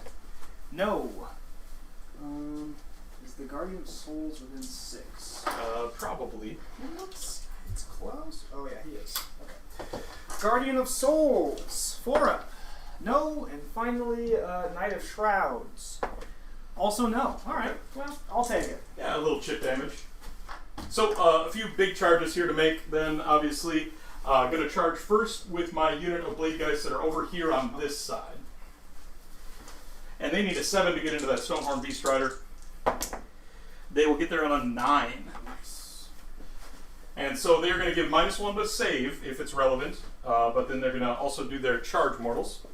No. Is the Guardian of Souls within 6? Probably. Oops. It's close. Oh yeah, he is. Okay. Guardian of Souls. 4-up. No. And finally, Knight of Shrouds. Also no. Alright. Well, I'll take it. Yeah, a little chip damage. So, a few big charges here to make, then, obviously. Going to charge first with my unit of blade guys that are over here on this side. And they need a 7 to get into that Stonehorn Beast Rider. They will get there on a 9. Nice. And so they're going to give -1 to save, if it's relevant. But then they're going to also do their charge mortals.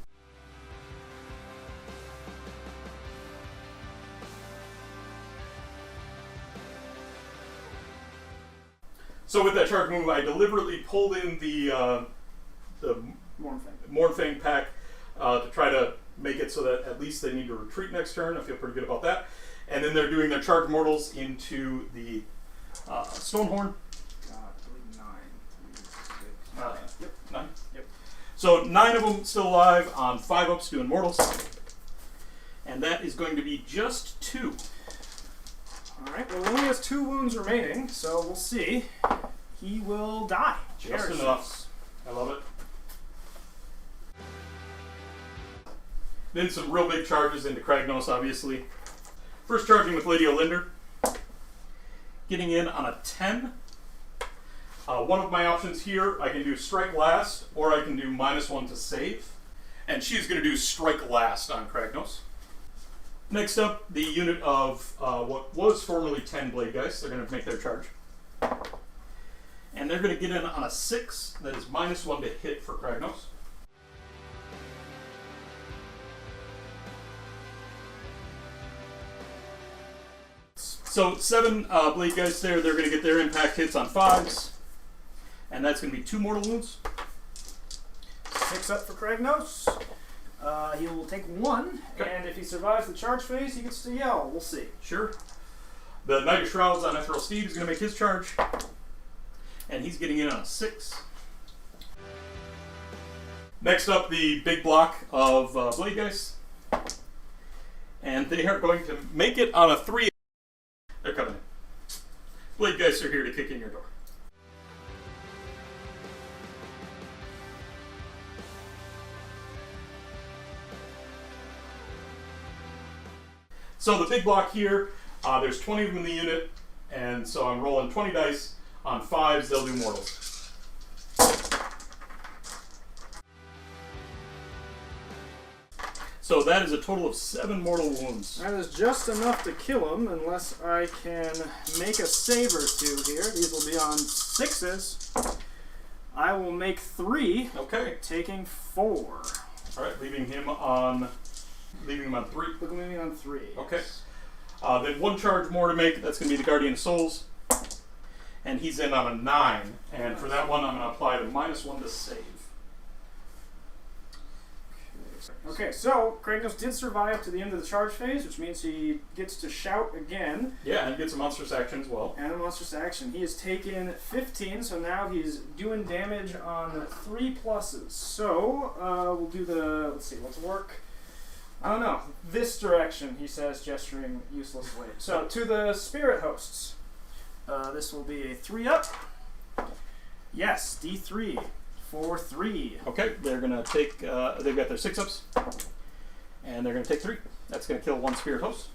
So with that charge move, I deliberately pulled in the Mournfang pack to try to make it so that at least they need to retreat next turn. I feel pretty good about that. And then they're doing their charge mortals into the Stonehorn. God, I believe 9. 3, 6. Yep, 9. Yep. So 9 of them still alive on 5-ups doing mortals. And that is going to be just 2. Alright, well, he only has 2 wounds remaining, so we'll see. He will die. Just enough. I love it. Then some real big charges into Cragnose, obviously. First charging with Lady Olynder. Getting in on a 10. One of my options here, I can do Strike Last, or I can do -1 to save. And she's going to do Strike Last on Cragnose. Next up, the unit of what was formerly 10 Blade Guys. They're going to make their charge. And they're going to get in on a 6. That is -1 to hit for Kragnos. So 7 Blade Guys there. They're going to get their impact hits on 5s. And that's going to be 2 mortal wounds. 6 up for Kragnos. He will take 1, Okay. and if he survives the charge phase, he gets to yell. We'll see. Sure. The Knight of Shrouds on Ethereal Steed is going to make his charge. And he's getting in on a 6. Next up, the big block of Blade Guys. And they are going to make it on a 3. They're coming in. Blade Guys are here to kick in your door. So the big block here, there's 20 of them in the unit, and so I'm rolling 20 dice. On 5s, they'll do mortals. So that is a total of 7 mortal wounds. That is just enough to kill him, unless I can make a save or 2 here. These will be on 6s. I will make 3. Okay. Taking 4. All right, leaving him on 3. Look at me on 3. Okay. Then 1 charge more to make. That's going to be the Guardian of Souls. And he's in on a 9. And for that one, I'm going to apply the -1 to save. Okay, so Kragnos did survive to the end of the charge phase, which means he gets to shout again. Yeah, and he gets a monstrous action as well. And a monstrous action. He has taken 15, so now he's doing damage on 3 pluses. So, we'll do the, let's see, let's work. I don't know. This direction, he says, gesturing uselessly. So, to the spirit hosts. This will be a 3-up. Yes, D3 for 3. Okay, they're going to take, they've got their 6-ups. And they're going to take 3. That's going to kill 1 spirit host.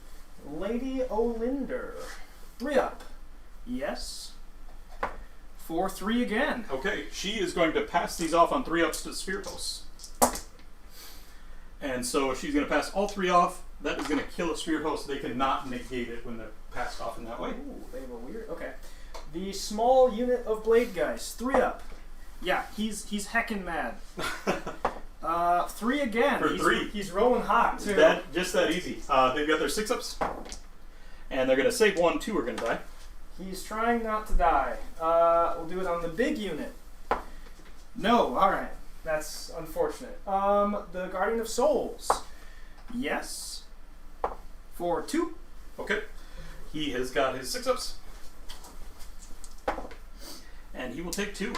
Lady Olynder. 3 up. Yes. For 3 again. Okay, she is going to pass these off on 3 ups to spirit hosts. And so she's going to pass all 3 off. That is going to kill a spirit host. They cannot negate it when they're passed off in that way. Ooh, they have a weird. Okay. The small unit of Blade Guys. 3 up. Yeah, he's heckin' mad. 3 again. For 3. He's rolling hot too. Just that easy. They've got their 6 ups. And they're going to save 1, 2 are going to die. He's trying not to die. We'll do it on the big unit. No, alright. That's unfortunate. The Guardian of Souls. Yes. For 2. Okay. He has got his 6 ups. And he will take 2.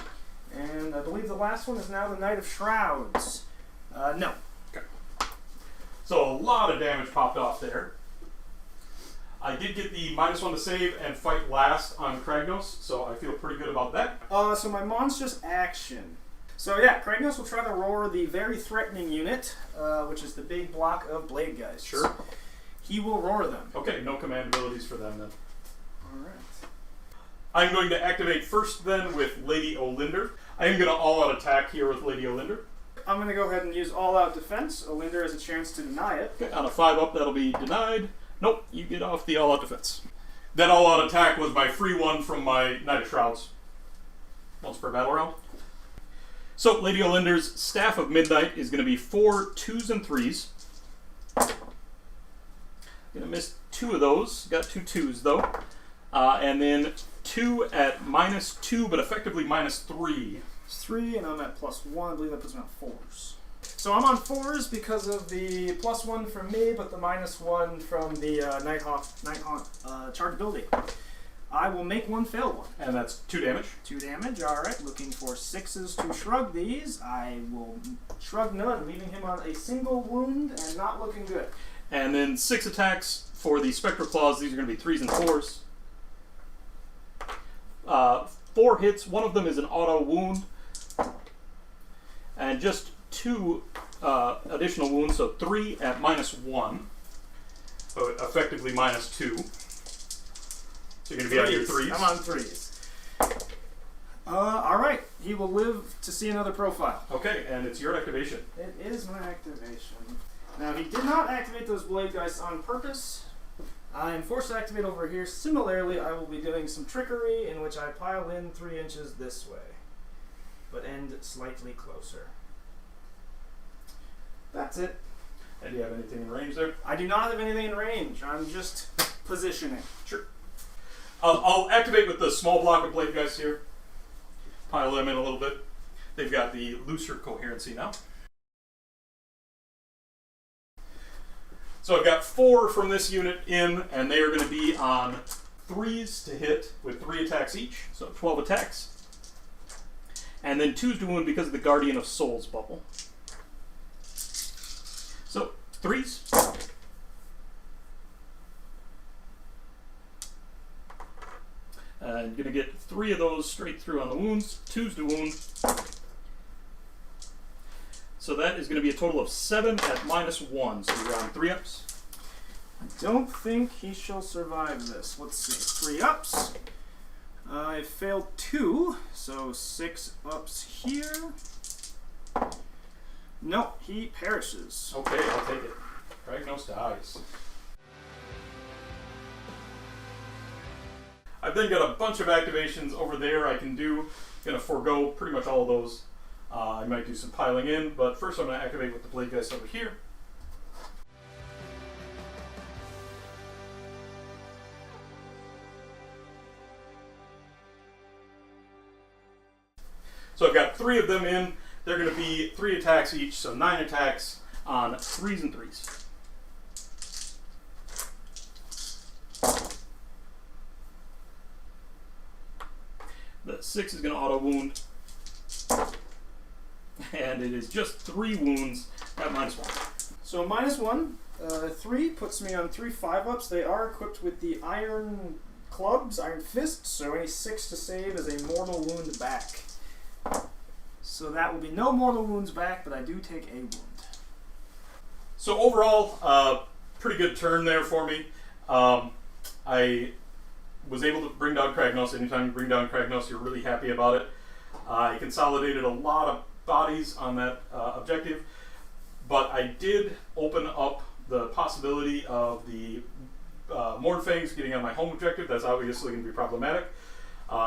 And I believe the last one is now the Knight of Shrouds. No. Okay. So a lot of damage popped off there. I did get the -1 to save and fight last on Kragnos, so I feel pretty good about that. So my monstrous action. So yeah, Cragnose will try to roar the very threatening unit, which is the big block of Blade Guys. Sure. He will roar them. Okay, no command abilities for them then. Alright. I'm going to activate first then with Lady Olynder. I am going to all-out attack here with Lady Olynder. I'm going to go ahead and use all-out defense. Olynder has a chance to deny it. Okay, on a 5 up, that'll be denied. Nope, you get off the all-out defense. That all-out attack was my free one from my Knight of Shrouds. Once per battle round. So, Lady Olynder's Staff of Midnight is going to be 4 2s and 3s. Going to miss 2 of those. Got 2 2s though. And then 2 at -2, but effectively -3. It's 3, and I'm at +1. I believe that puts me on 4s. So I'm on 4s because of the +1 from me, but the -1 from the Nighthaunt charge ability. I will make 1 fail 1. And that's 2 damage. 2 damage, alright. Looking for 6s to shrug these. I will shrug none, leaving him on a single wound and not looking good. And then 6 attacks for the Spectral Claws. These are going to be 3s and 4s. 4 hits. 1 of them is an auto wound. And just 2 additional wounds, so 3 at -1. So effectively -2. So you're going to be on your 3s. I'm on 3s. Alright. He will live to see another profile. Okay, and it's your activation. It is my activation. Now, he did not activate those Blade Guys on purpose. I am forced to activate over here. Similarly, I will be doing some trickery in which I pile in 3 inches this way, but end slightly closer. That's it. And do you have anything in range there? I do not have anything in range. I'm just positioning. Sure. I'll activate with the small block of Blade Guys here. Pile them in a little bit. They've got the looser coherency now. So I've got 4 from this unit in, and they are going to be on 3s to hit with 3 attacks each, so 12 attacks. And then 2s to wound because of the Guardian of Souls bubble. So, 3s. And going to get 3 of those straight through on the wounds, 2s to wound. So that is going to be a total of 7 at -1, so you're on 3 ups. I don't think he shall survive this. Let's see. 3 ups. I failed 2, so 6 ups here. No, he perishes. Okay, I'll take it. Cragnose dies. I've then got a bunch of activations over there I can do. Going to forego pretty much all of those. I might do some piling in, but first I'm going to activate with the Blade Guys over here. So I've got 3 of them in. They're going to be 3 attacks each, so 9 attacks on 3s and 3s. The 6 is going to auto wound. And it is just 3 wounds at -1. So -1, 3 puts me on 3 5-ups. They are equipped with the iron clubs, iron fists, so any 6 to save is a mortal wound back. So that will be no mortal wounds back, but I do take a wound. So overall, pretty good turn there for me. I was able to bring down Kragnos. Anytime you bring down Kragnos, you're really happy about it. I consolidated a lot of bodies on that objective, but I did open up the possibility of the Mordfangs getting on my home objective. That's obviously going to be problematic.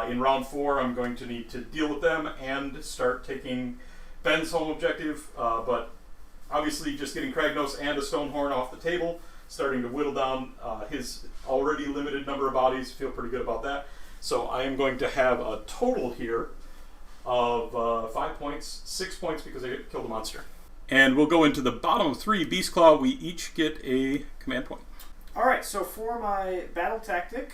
In round 4, I'm going to need to deal with them and start taking Ben's home objective, but obviously just getting Kragnos and a Stonehorn off the table, starting to whittle down his already limited number of bodies, feel pretty good about that. So I am going to have a total here of 5 points, 6 points because I killed a monster. And we'll go into the bottom of 3, Beastclaw. We each get a command point. Alright, so for my battle tactic,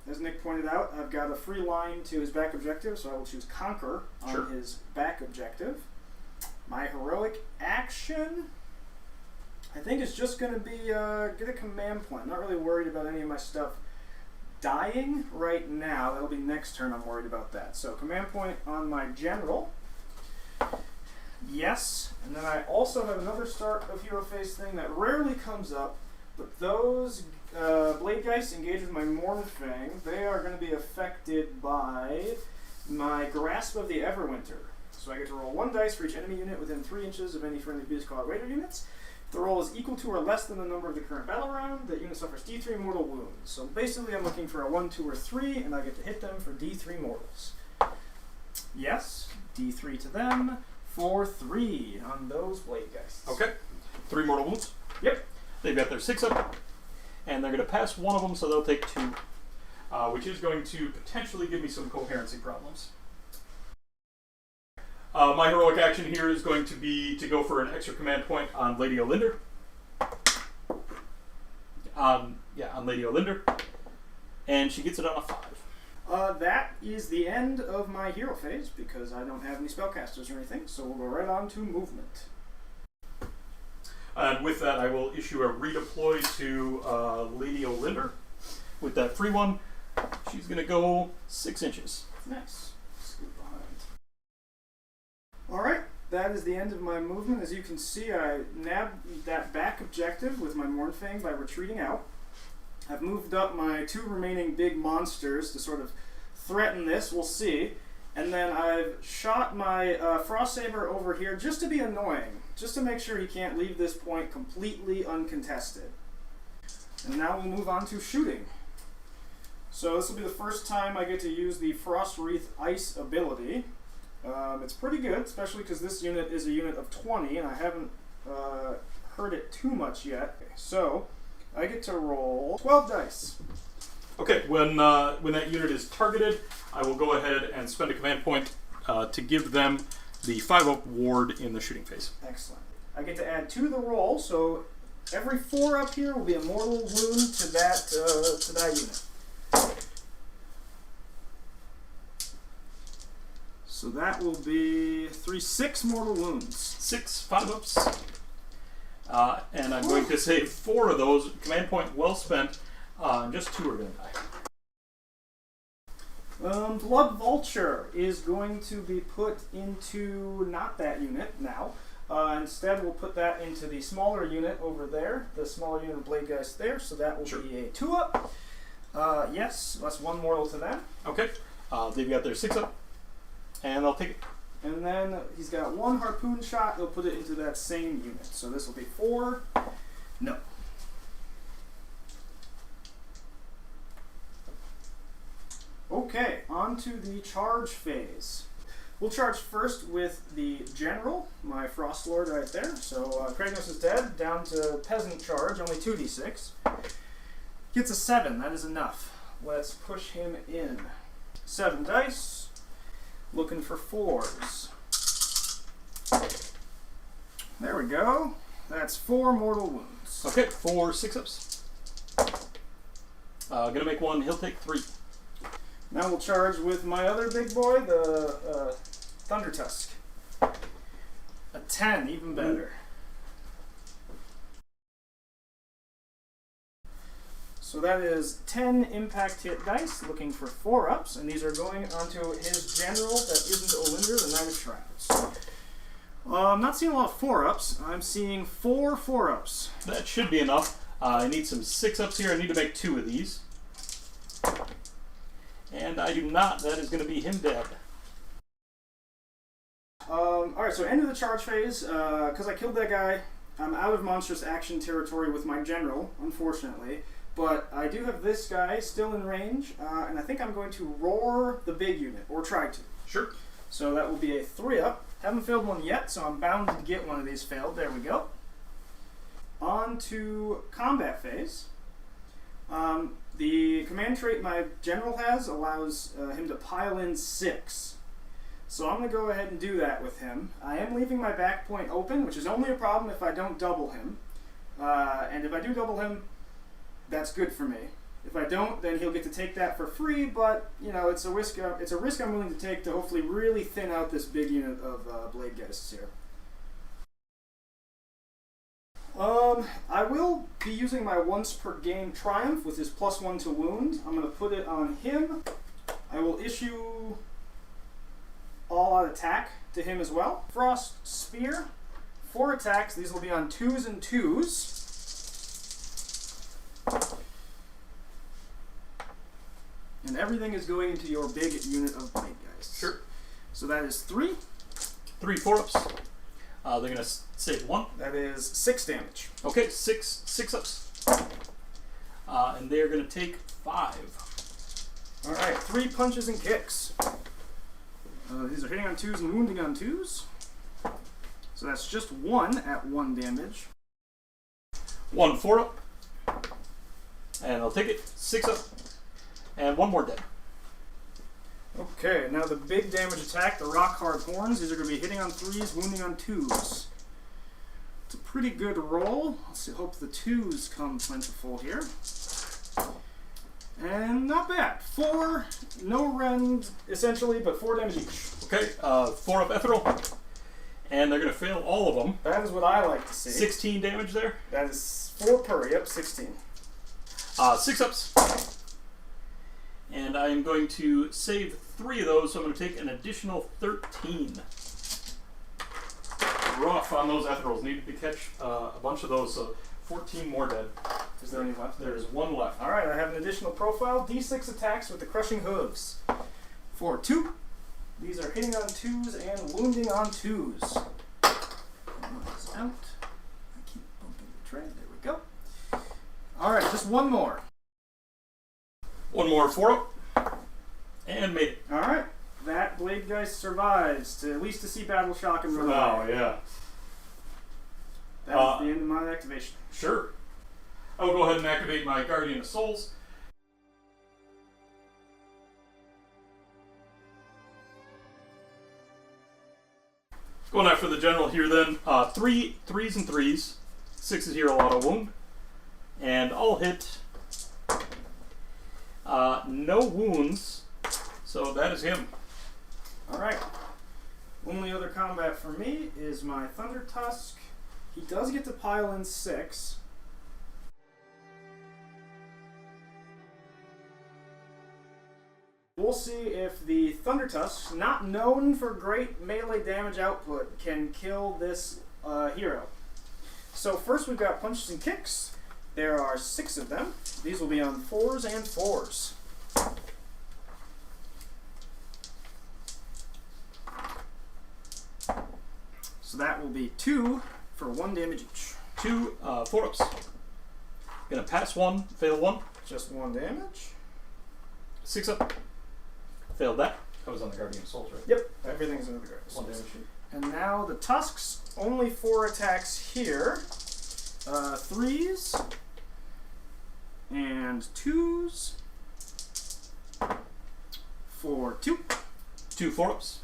as Nick pointed out, I've got a free line to his back objective, so I will choose Conquer on his back objective. My heroic action, I think, is just going to be get a command point. I'm not really worried about any of my stuff dying right now. That'll be next turn I'm worried about that. So command point on my general. Yes, and then I also have another start of hero phase thing that rarely comes up, but those Blade Geist engage with my Mornfang. They are going to be affected by my Grasp of the Everwinter. So I get to roll 1 dice for each enemy unit within 3 inches of any friendly Beastclaw Raider units. If the roll is equal to or less than the number of the current battle round, that unit suffers D3 mortal wounds. So basically I'm looking for a 1, 2, or 3, and I get to hit them for D3 mortals. Yes, D3 to them for 3 on those Blade Geists. Okay, 3 mortal wounds. Yep. They've got their 6 up, and they're going to pass one of them, so they'll take 2, which is going to potentially give me some coherency problems. My heroic action here is going to be to go for an extra command point on Lady Olynder. On Lady Olynder. And she gets it on a 5. That is the end of my hero phase, because I don't have any spellcasters or anything, so we'll go right on to movement. And with that, I will issue a redeploy to Lady Olynder. With that free one, she's going to go 6 inches. Nice. Scoot behind. Alright, that is the end of my movement. As you can see, I nabbed that back objective with my Mornfang by retreating out. I've moved up my 2 remaining big monsters to sort of threaten this. We'll see. And then I've shot my Frost Saber over here just to be annoying, just to make sure he can't leave this point completely uncontested. And now we'll move on to shooting. So this will be the first time I get to use the Frost Wreath Ice ability. It's pretty good, especially because this unit is a unit of 20, and I haven't heard it too much yet. So I get to roll 12 dice. Okay, when that unit is targeted, I will go ahead and spend a command point to give them the 5-up ward in the shooting phase. Excellent. I get to add 2 to the roll, so every 4 up here will be a mortal wound to that unit. So that will be 6 mortal wounds. 6 5-ups. And I'm going to save 4 of those. Command point well spent. Just 2 are going to die. Blood Vulture is going to be put into not that unit now. Instead, we'll put that into the smaller unit over there, the smaller unit of Blade Geist there, so that will be a 2-up. Yes, that's 1 mortal to them. Okay, they've got their 6-up, and I'll take it. And then he's got 1 harpoon shot, they'll put it into that same unit. So this will be 4. No. Okay, on to the charge phase. We'll charge first with the General, my Frost Lord right there. So Cragnose is dead, down to Peasant charge, only 2d6. Gets a 7, that is enough. Let's push him in. 7 dice, looking for 4s. There we go. That's 4 mortal wounds. Okay, 4 6-ups. Gonna make 1, he'll take 3. Now we'll charge with my other big boy, the Thunder Tusk. A 10, even better. So that is 10 impact hit dice, looking for 4-ups, and these are going onto his general that isn't Olynder, the Knight of Shrouds. I'm not seeing a lot of 4-ups. I'm seeing 4 4-ups. That should be enough. I need some 6-ups here. I need to make 2 of these. And I do not. That is going to be him dead. Alright, so end of the charge phase. Because I killed that guy, I'm out of monstrous action territory with my general, unfortunately. But I do have this guy still in range, and I think I'm going to roar the big unit, or try to. Sure. So that will be a 3-up. Haven't failed one yet, so I'm bound to get one of these failed. There we go. On to combat phase. The command trait my general has allows him to pile in 6. So I'm going to go ahead and do that with him. I am leaving my back point open, which is only a problem if I don't double him. And if I do double him, that's good for me. If I don't, then he'll get to take that for free, but you know, it's a risk I'm willing to take to hopefully really thin out this big unit of Blade Geists here. I will be using my once per game Triumph with his +1 to wound. I'm going to put it on him. I will issue all out attack to him as well. Frost Spear, 4 attacks. These will be on 2s and 2s. And everything is going into your big unit of Blade Geists. Sure. So that is 3. 3 4-ups. They're going to save 1. That is 6 damage. Okay, 6-ups. And they're going to take 5. Alright, 3 punches and kicks. These are hitting on 2s and wounding on 2s. So that's just 1 at 1 damage. 1 4-up. And I'll take it. 6-up. And 1 more dead. Okay, now the big damage attack, the rock hard horns. These are going to be hitting on 3s, wounding on 2s. It's a pretty good roll. Let's see, hope the 2s come plentiful here. And not bad. 4, no rend essentially, but 4 damage each. Okay, 4-up Ethereal. And they're going to fail all of them. That is what I like to see. 16 damage there. That is 4 per, yep, 16. 6-ups. And I am going to save 3 of those, so I'm going to take an additional 13. Rough on those Ethereals. Needed to catch a bunch of those, so 14 more dead. Is there any left? There's 1 left. Alright, I have an additional profile. D6 attacks with the Crushing Hooves. For 2. These are hitting on 2s and wounding on 2s. Move this out. I keep bumping the tray. There we go. Alright, just 1 more. 1 more 4-up. And made it. Alright. That Blade Geist survives, to at least to see Battle Shock and run away. yeah. That's the end of my activation. Sure. I will go ahead and activate my Guardian of Souls. Going after the general here then. 3 3s and 3s. 6 is here, auto wound. And I'll hit no wounds. So that is him. Alright. Only other combat for me is my Thunder Tusk. He does get to pile in 6. We'll see if the Thunder Tusk, not known for great melee damage output, can kill this hero. So first we've got punches and kicks. There are 6 of them. These will be on 4s and 4s. So that will be 2 for 1 damage each. 2 4-ups. Gonna pass 1, fail 1. Just 1 damage. 6-up. Failed that. That was on the Guardian of Souls, right? Yep, everything's under the ground. 1 damage. And now the Tusks, only 4 attacks here. 3s and 2s for 2. 2 4-ups.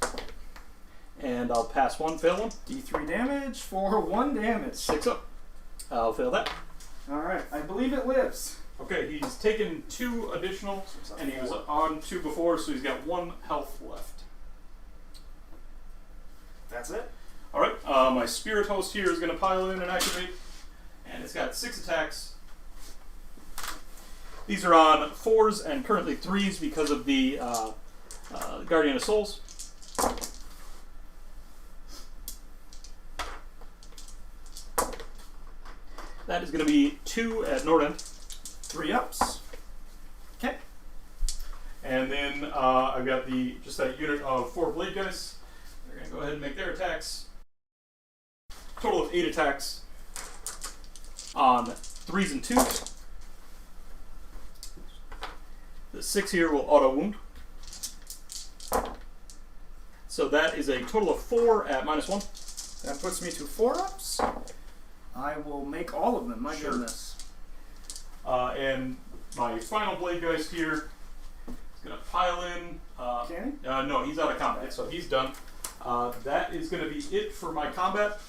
And I'll pass 1, fail 1. D3 damage for 1 damage. 6-up. I'll fail that. Alright, I believe it lives. Okay, he's taken 2 additional, and he was on 2 before, so he's got 1 health left. That's it. Alright, my Spirit Host here is going to pile in and activate, and it's got 6 attacks. These are on 4s and currently 3s because of the Guardian of Souls. That is going to be 2 at Nord End. 3 ups. Okay. And then I've got just that unit of 4 blade guys. They're going to go ahead and make their attacks. Total of 8 attacks on 3s and 2s. The 6 here will auto wound. So that is a total of 4 at -1. That puts me to 4 ups. I will make all of them, my goodness. And my final blade guys here is going to pile in. Can he? No, he's out of combat, so he's done. That is going to be it for my combat.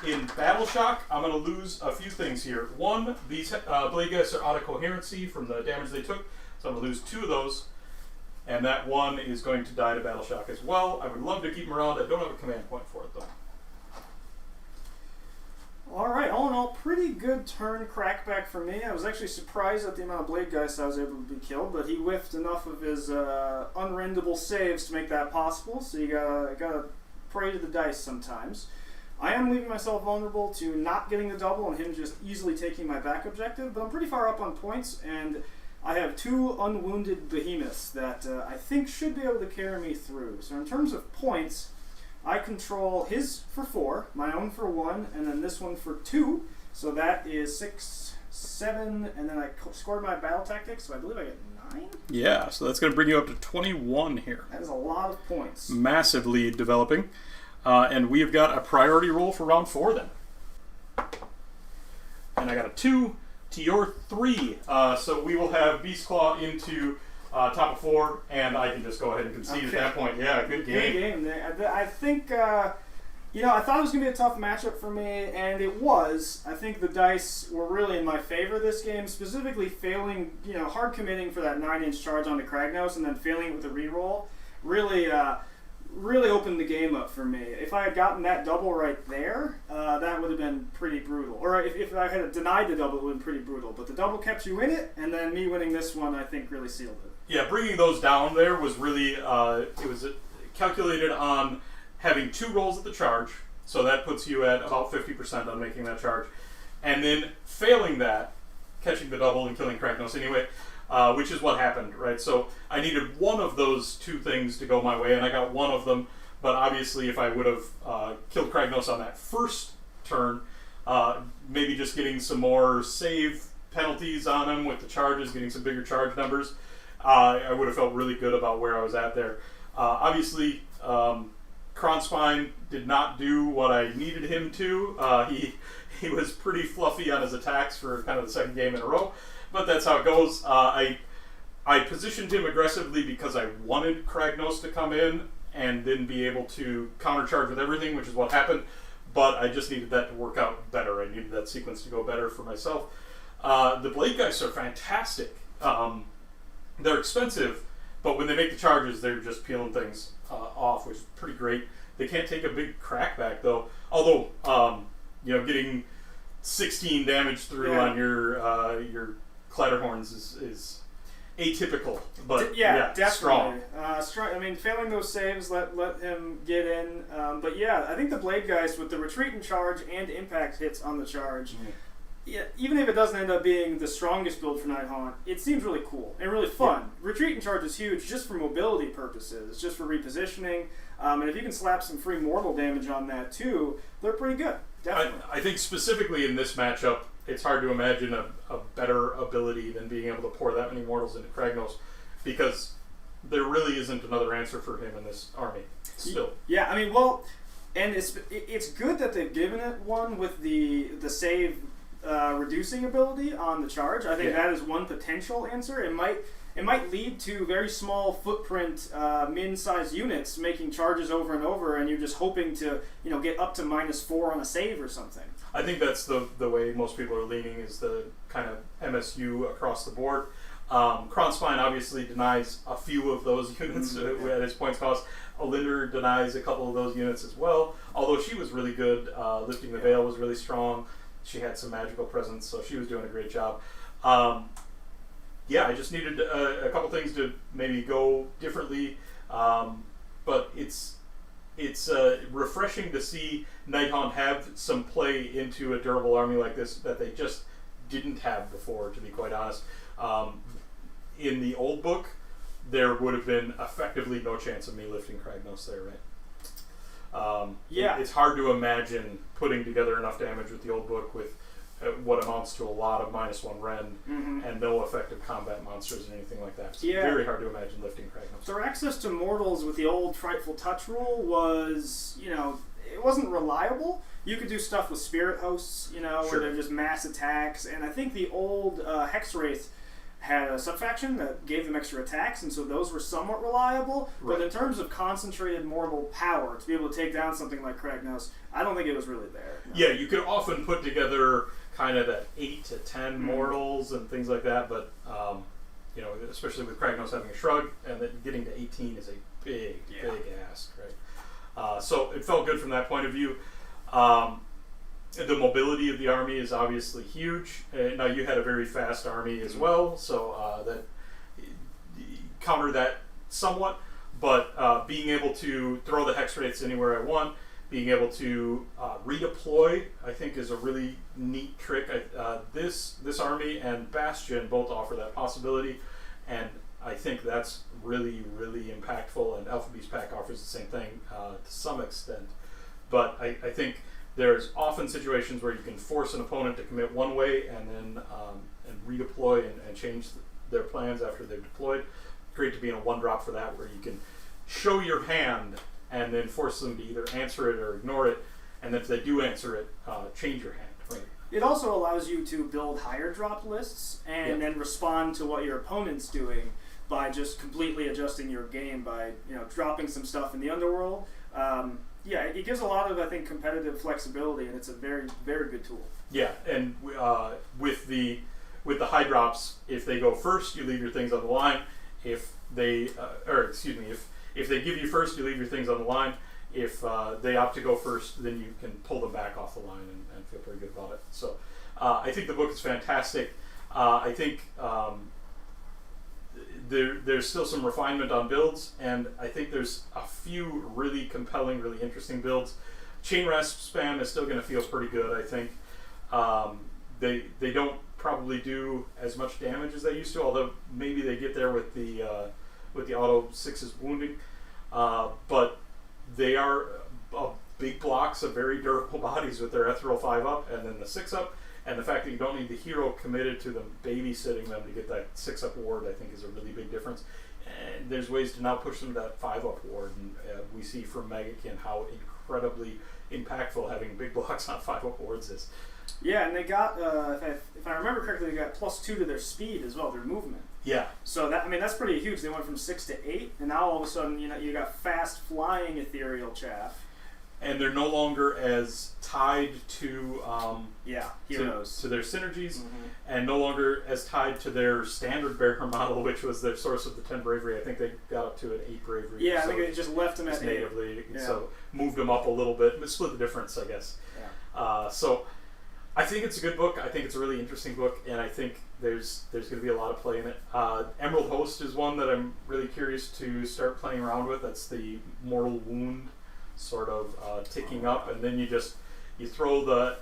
In Battle Shock, I'm going to lose a few things here. One, these blade guys are out of coherency from the damage they took, so I'm going to lose 2 of those. And that one is going to die to Battle Shock as well. I would love to keep him around. I don't have a command point for it, though. Alright, all in all, pretty good turn crackback for me. I was actually surprised at the amount of blade guys I was able to be killed, but he whiffed enough of his unrendable saves to make that possible, so you gotta pray to the dice sometimes. I am leaving myself vulnerable to not getting the double and him just easily taking my back objective, but I'm pretty far up on points, and I have 2 unwounded behemoths that I think should be able to carry me through. So in terms of points, I control his for 4, my own for 1, and then this one for 2. So that is 6, 7, and then I scored my battle tactics, so I believe I get 9? Yeah, so that's going to bring you up to 21 here. That is a lot of points. Massive lead developing. And we have got a priority roll for round 4 then. And I got a 2 to your 3. So we will have Beastclaw into top of 4, and I can just go ahead and concede at that point. Yeah, good game. Good game. I think, I thought it was going to be a tough matchup for me, and it was. I think the dice were really in my favor this game, specifically failing, hard committing for that 9-inch charge onto Cragnose and then failing it with a reroll. Really opened the game up for me. If I had gotten that double right there, that would have been pretty brutal. Or if I had denied the double, it would have been pretty brutal. But the double kept you in it, and then me winning this one, I think, really sealed it. Yeah, bringing those down there was really, it was calculated on having 2 rolls at the charge, so that puts you at about 50% on making that charge. And then failing that, catching the double and killing Kragnos anyway, which is what happened, right? So I needed one of those 2 things to go my way, and I got one of them. But obviously, if I would have killed Kragnos on that first turn, maybe just getting some more save penalties on him with the charges, getting some bigger charge numbers, I would have felt really good about where I was at there. Obviously, Krondspine did not do what I needed him to. He was pretty fluffy on his attacks for kind of the 2nd game in a row. But that's how it goes. I positioned him aggressively because I wanted Cragnose to come in and then be able to countercharge with everything, which is what happened. But I just needed that to work out better. I needed that sequence to go better for myself. The Blade Guys are fantastic. They're expensive, but when they make the charges, they're just peeling things off, which is pretty great. They can't take a big crackback, though. Although, getting 16 damage through on your Clatterhorns is atypical, but definitely strong. I mean, failing those saves let him get in. But yeah, I think the Blade Guys with the retreat and charge and impact hits on the charge. Yeah, even if it doesn't end up being the strongest build for Nighthaunt, it seems really cool and really fun. Yeah. Retreat and charge is huge just for mobility purposes. It's just for repositioning. And if you can slap some free mortal damage on that too, they're pretty good. Definitely. I think specifically in this matchup, it's hard to imagine a better ability than being able to pour that many mortals into Kragnos, because there really isn't another answer for him in this army still. Yeah, I mean, and it's good that they've given it one with the save reducing ability on the charge. I think that is one potential answer. It might lead to very small footprint min-sized units making charges over and over, and you're just hoping to get up to -4 on a save or something. I think that's the way most people are leaning, is the kind of MSU across the board. Krondspine obviously denies a few of those units at his points cost. Olynder denies a couple of those units as well, although she was really good. Lifting the Veil was really strong. She had some magical presence, so she was doing a great job. I just needed a couple things to maybe go differently, but it's refreshing to see Nighthaunt have some play into a durable army like this that they just didn't have before, to be quite honest. In the old book, there would have been effectively no chance of me lifting Cragnose there, right? It's hard to imagine putting together enough damage with the old book with what amounts to a lot of -1 rend and no effective combat monsters and anything like that. It's very hard to imagine lifting Cragnose. Their access to mortals with the old Frightful Touch rule was, it wasn't reliable. You could do stuff with spirit hosts, where they're just mass attacks, and I think the old Hex Wraith had a subfaction that gave them extra attacks, and so those were somewhat reliable. Right. But in terms of concentrated mortal power, to be able to take down something like Cragnose, I don't think it was really there. No. Yeah, you could often put together kind of that 8 to 10 mortals and things like that, but especially with Kragnos having a shrug, and then getting to 18 is a big ask, right? So it felt good from that point of view. The mobility of the army is obviously huge. Now you had a very fast army as well, so that countered that somewhat. But being able to throw the hex rates anywhere I want, being able to redeploy, I think, is a really neat trick. This army and Bastion both offer that possibility, and I think that's really, really impactful. And Alpha Beast Pack offers the same thing to some extent. But I think there's often situations where you can force an opponent to commit one way and then and redeploy and change their plans after they've deployed. Great to be in a 1-drop for that, where you can show your hand and then force them to either answer it or ignore it, and if they do answer it, change your hand. Right? It also allows you to build higher drop lists and then respond to what your opponent's doing by just completely adjusting your game by dropping some stuff in the underworld. It gives a lot of, I think, competitive flexibility, and it's a very, very good tool. Yeah, and with the high drops, if they go first, you leave your things on the line. If they, if they give you first, you leave your things on the line. If they opt to go first, then you can pull them back off the line and feel pretty good about it. So I think the book is fantastic. I think there's still some refinement on builds, and I think there's a few really compelling, really interesting builds. Chain Rasp spam is still going to feel pretty good, I think. They don't probably do as much damage as they used to, although maybe they get there with the auto 6's wounding. But they are big blocks of very durable bodies with their Ethereal 5-up and then the 6-up. And the fact that you don't need the hero committed to them babysitting them to get that 6-up ward, I think, is a really big difference. And there's ways to now push them to that 5-up ward. And we see from Magakin how incredibly impactful having big blocks on 5-up wards is. Yeah, and they got, if I remember correctly, they got +2 to their speed as well, their movement. Yeah. So that's pretty huge. They went from 6 to 8, and now all of a sudden, you got fast flying ethereal chaff. And they're no longer as tied to heroes to their synergies, and no longer as tied to their standard bearer model, which was their source of the 10 bravery. I think they got up to an 8 bravery. Yeah, I think they just left them at natively. So moved them up a little bit, but split the difference, I guess. Yeah. So I think it's a good book. I think it's a really interesting book, and I think there's going to be a lot of play in it. Emerald Host is one that I'm really curious to start playing around with. That's the Mortal Wound sort of ticking up, and then you throw the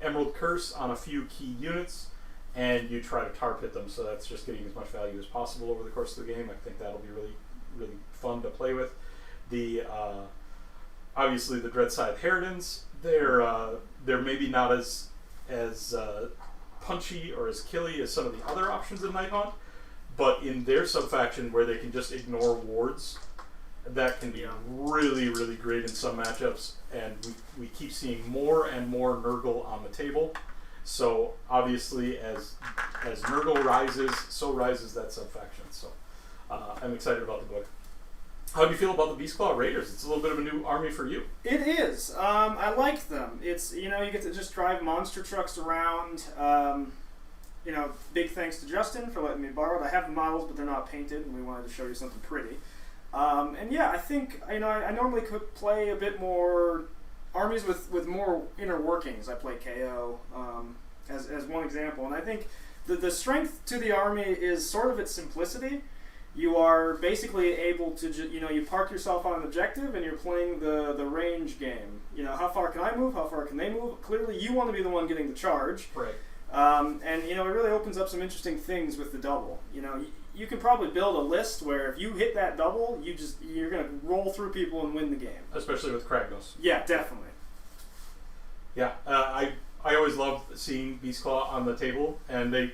Emerald Curse on a few key units, and you try to tar pit them. So that's just getting as much value as possible over the course of the game. I think that'll be really, really fun to play with. The obviously the Dreadside Harridans, they're maybe not as punchy or as killy as some of the other options in Nighthaunt, but in their subfaction where they can just ignore wards, that can be really, really great in some matchups, and we keep seeing more and more Nurgle on the table. So obviously, as Nurgle rises, so rises that subfaction. So I'm excited about the book. How do you feel about the Beastclaw Raiders? It's a little bit of a new army for you. It is. I like them. It's you get to just drive monster trucks around. Big thanks to Justin for letting me borrow it. I have the models, but they're not painted, and we wanted to show you something pretty. I think I normally could play a bit more armies with more inner workings. I play KO as one example, and I think the strength to the army is sort of its simplicity. you are basically able to, you park yourself on an objective and you're playing the range game. How far can I move? How far can they move? Clearly, you want to be the one getting the charge. Right. And it really opens up some interesting things with the double. You can probably build a list where if you hit that double, you're going to roll through people and win the game. Especially with Kragnos. Yeah, definitely. Yeah, I always love seeing Beastclaw on the table, and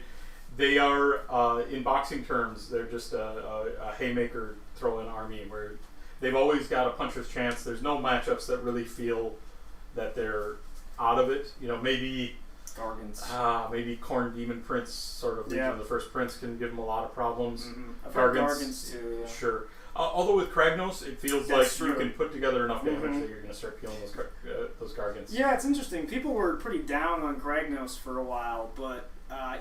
they are, in boxing terms, they're just a haymaker throw-in army where they've always got a puncher's chance. There's no matchups that really feel that they're out of it. Maybe Gargants. Maybe Khorne Demon Prince, sort of Legion of the First Prince, can give them a lot of problems. I've heard Gargants too. Yeah. Sure. Although with Kragnos, it feels That's like true. you can put together enough damage that you're going to start peeling those Gargants. Yeah, it's interesting. People were pretty down on Kragnos for a while, but I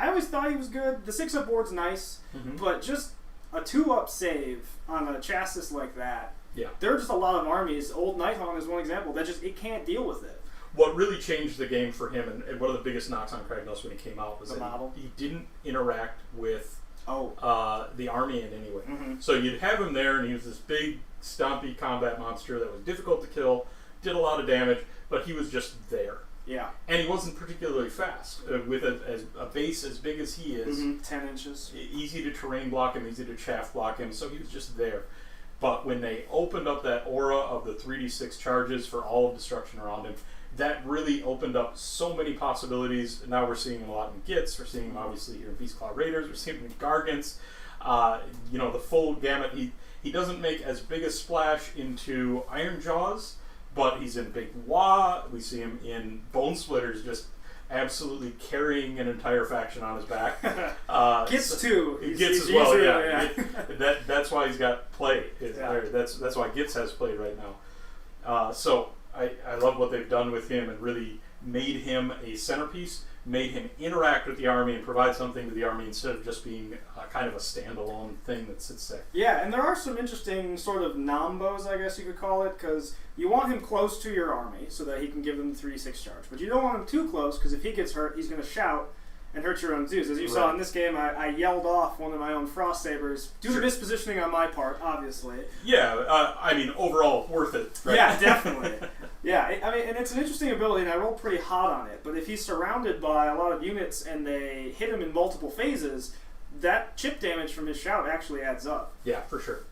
always thought he was good. The 6-up board's nice, but just a 2-up save on a chassis like that. Yeah. There are just a lot of armies. Old Nighthaunt is one example that it can't deal with it. What really changed the game for him, and one of the biggest knocks on Kragnos when he came out, was that he didn't interact with the army in any way. So you'd have him there, and he was this big, stompy combat monster that was difficult to kill, did a lot of damage, but he was just there. Yeah. And he wasn't particularly fast. With a base as big as he is, 10 inches. Easy to terrain block him, easy to chaff block him, so he was just there. But when they opened up that aura of the 3d6 charges for all of destruction around him, that really opened up so many possibilities. Now we're seeing him a lot in Gits. We're seeing him obviously here in Beastclaw Raiders. We're seeing him in Gargants. The full gamut. He doesn't make as big a splash into Iron Jaws, but he's in Big Wa. We see him in Bone Splitters, just absolutely carrying an entire faction on his back. Gits too. Gits as well. Yeah. That's why he's got play. That's why Gits has play right now. So I love what they've done with him and really made him a centerpiece, made him interact with the army and provide something to the army instead of just being kind of a standalone thing that sits there. Yeah, and there are some interesting sort of nombos, I guess you could call it, because you want him close to your army so that he can give them the 3d6 charge. But you don't want him too close, because if he gets hurt, he's going to shout and hurt your own dudes. As you saw in this game, I yelled off one of my own Frost Sabers due to mispositioning on my part, obviously. Yeah, overall, worth it. Right? Yeah, definitely. Yeah, and it's an interesting ability, and I roll pretty hot on it. But if he's surrounded by a lot of units and they hit him in multiple phases, that chip damage from his shout actually adds up. Yeah, for sure.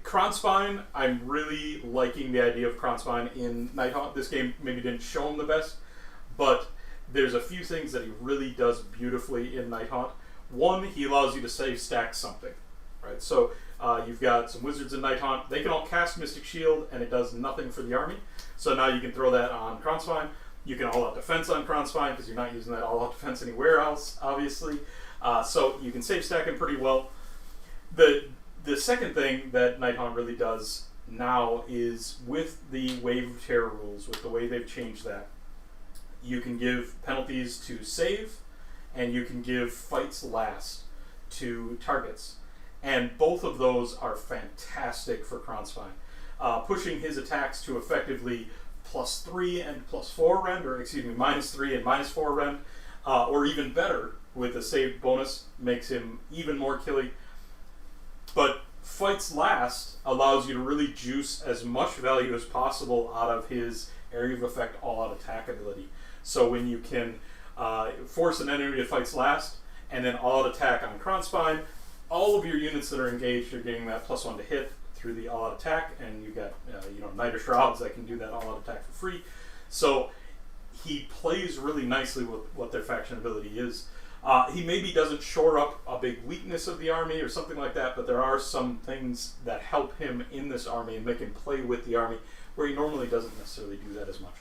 Krondspine, I'm really liking the idea of Krondspine in Nighthaunt. This game maybe didn't show him the best, but there's a few things that he really does beautifully in Nighthaunt. One, he allows you to save stack something, right? So you've got some wizards in Nighthaunt. They can all cast Mystic Shield, and it does nothing for the army. So now you can throw that on Krondspine. You can all-out defense on Krondspine because you're not using that all-out defense anywhere else, obviously. So you can save stack him pretty well. The second thing that Nighthaunt really does now is with the Wave of Terror rules, with the way they've changed that, you can give penalties to save, and you can give fights last to targets. And both of those are fantastic for Krondspine. Pushing his attacks to effectively +3 and +4 rend, or excuse me, -3 and -4 rend, or even better with a save bonus, makes him even more killy. But fights last allows you to really juice as much value as possible out of his area of effect all-out attack ability. So when you can force an enemy to fights last, and then all-out attack on Krondspine, all of your units that are engaged are getting that +1 to hit through the all-out attack, and you've got Niter Shrouds that can do that all-out attack for free. So he plays really nicely with what their faction ability is. He maybe doesn't shore up a big weakness of the army or something like that, but there are some things that help him in this army and make him play with the army where he normally doesn't necessarily do that as much.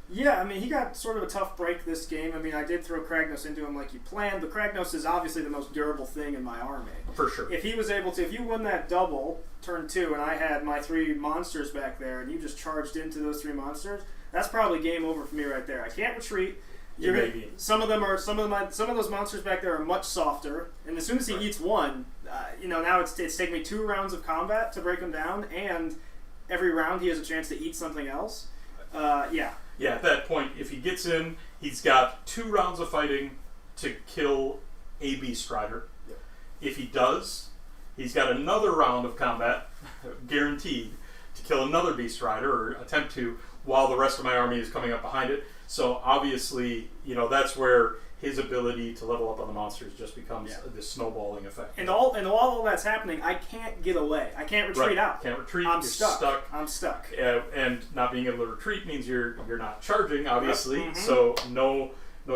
Yeah, he got sort of a tough break this game. I did throw Kragnos into him like you planned, but Kragnos is obviously the most durable thing in my army. For sure. If he was able to, if you won that double, turn 2, and I had my 3 monsters back there, and you just charged into those 3 monsters, that's probably game over for me right there. I can't retreat. Some of those monsters back there are much softer, and as soon as he eats one, now it's taken me 2 rounds of combat to break him down, and every round he has a chance to eat something else. Yeah, at that point, if he gets in, he's got 2 rounds of fighting, to kill a Beast Rider. Yep. If he does, he's got another round of combat, guaranteed, to kill another Beast Rider, or attempt to, while the rest of my army is coming up behind it. So obviously, you know, that's where his ability to level up on the monsters just becomes this snowballing effect. And all that's happening, I can't get away. I can't retreat out. Can't retreat. I'm you're stuck. I'm stuck. And not being able to retreat means you're not charging, obviously. Yep. So no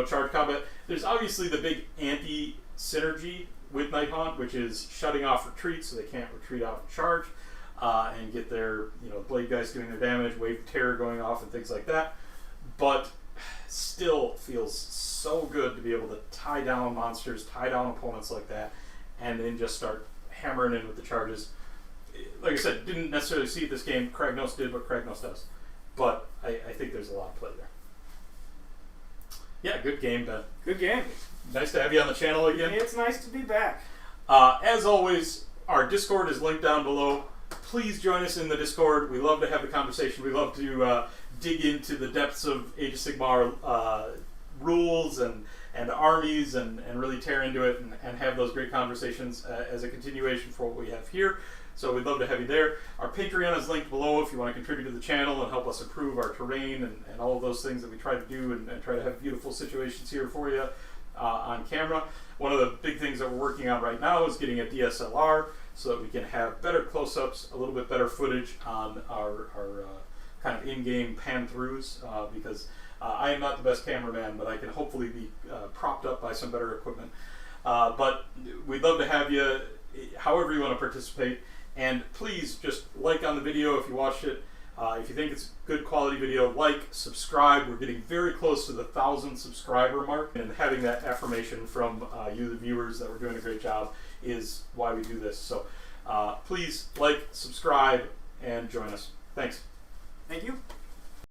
charge combat. There's obviously the big anti-synergy with Nighthaunt, which is shutting off retreats so they can't retreat out and charge, and get their blade guys doing their damage, wave of terror going off, and things like that. But still feels so good to be able to tie down monsters, tie down opponents like that, and then just start hammering in with the charges. Like I said, didn't necessarily see it this game. Cragnose did what Kragnos does. But I think there's a lot of play there. Yeah, good game, Ben. Good game. Nice to have you on the channel again. It's nice to be back. As always, our Discord is linked down below. Please join us in the Discord. We love to have the conversation. We love to dig into the depths of Age of Sigmar rules and armies and really tear into it and have those great conversations as a continuation for what we have here. So we'd love to have you there. Our Patreon is linked below if you want to contribute to the channel and help us improve our terrain and all of those things that we try to do and try to have beautiful situations here for you on camera. One of the big things that we're working on right now is getting a DSLR so that we can have better close-ups, a little bit better footage on our kind of in-game pan-throughs because I am not the best cameraman, but I can hopefully be propped up by some better equipment. But we'd love to have you however you want to participate. And please just like on the video if you watched it. If you think it's good quality video, like, subscribe. We're getting very close to the 1,000 subscriber mark. And having that affirmation from you, the viewers, that we're doing a great job is why we do this. So please like, subscribe, and join us. Thanks. Thank you.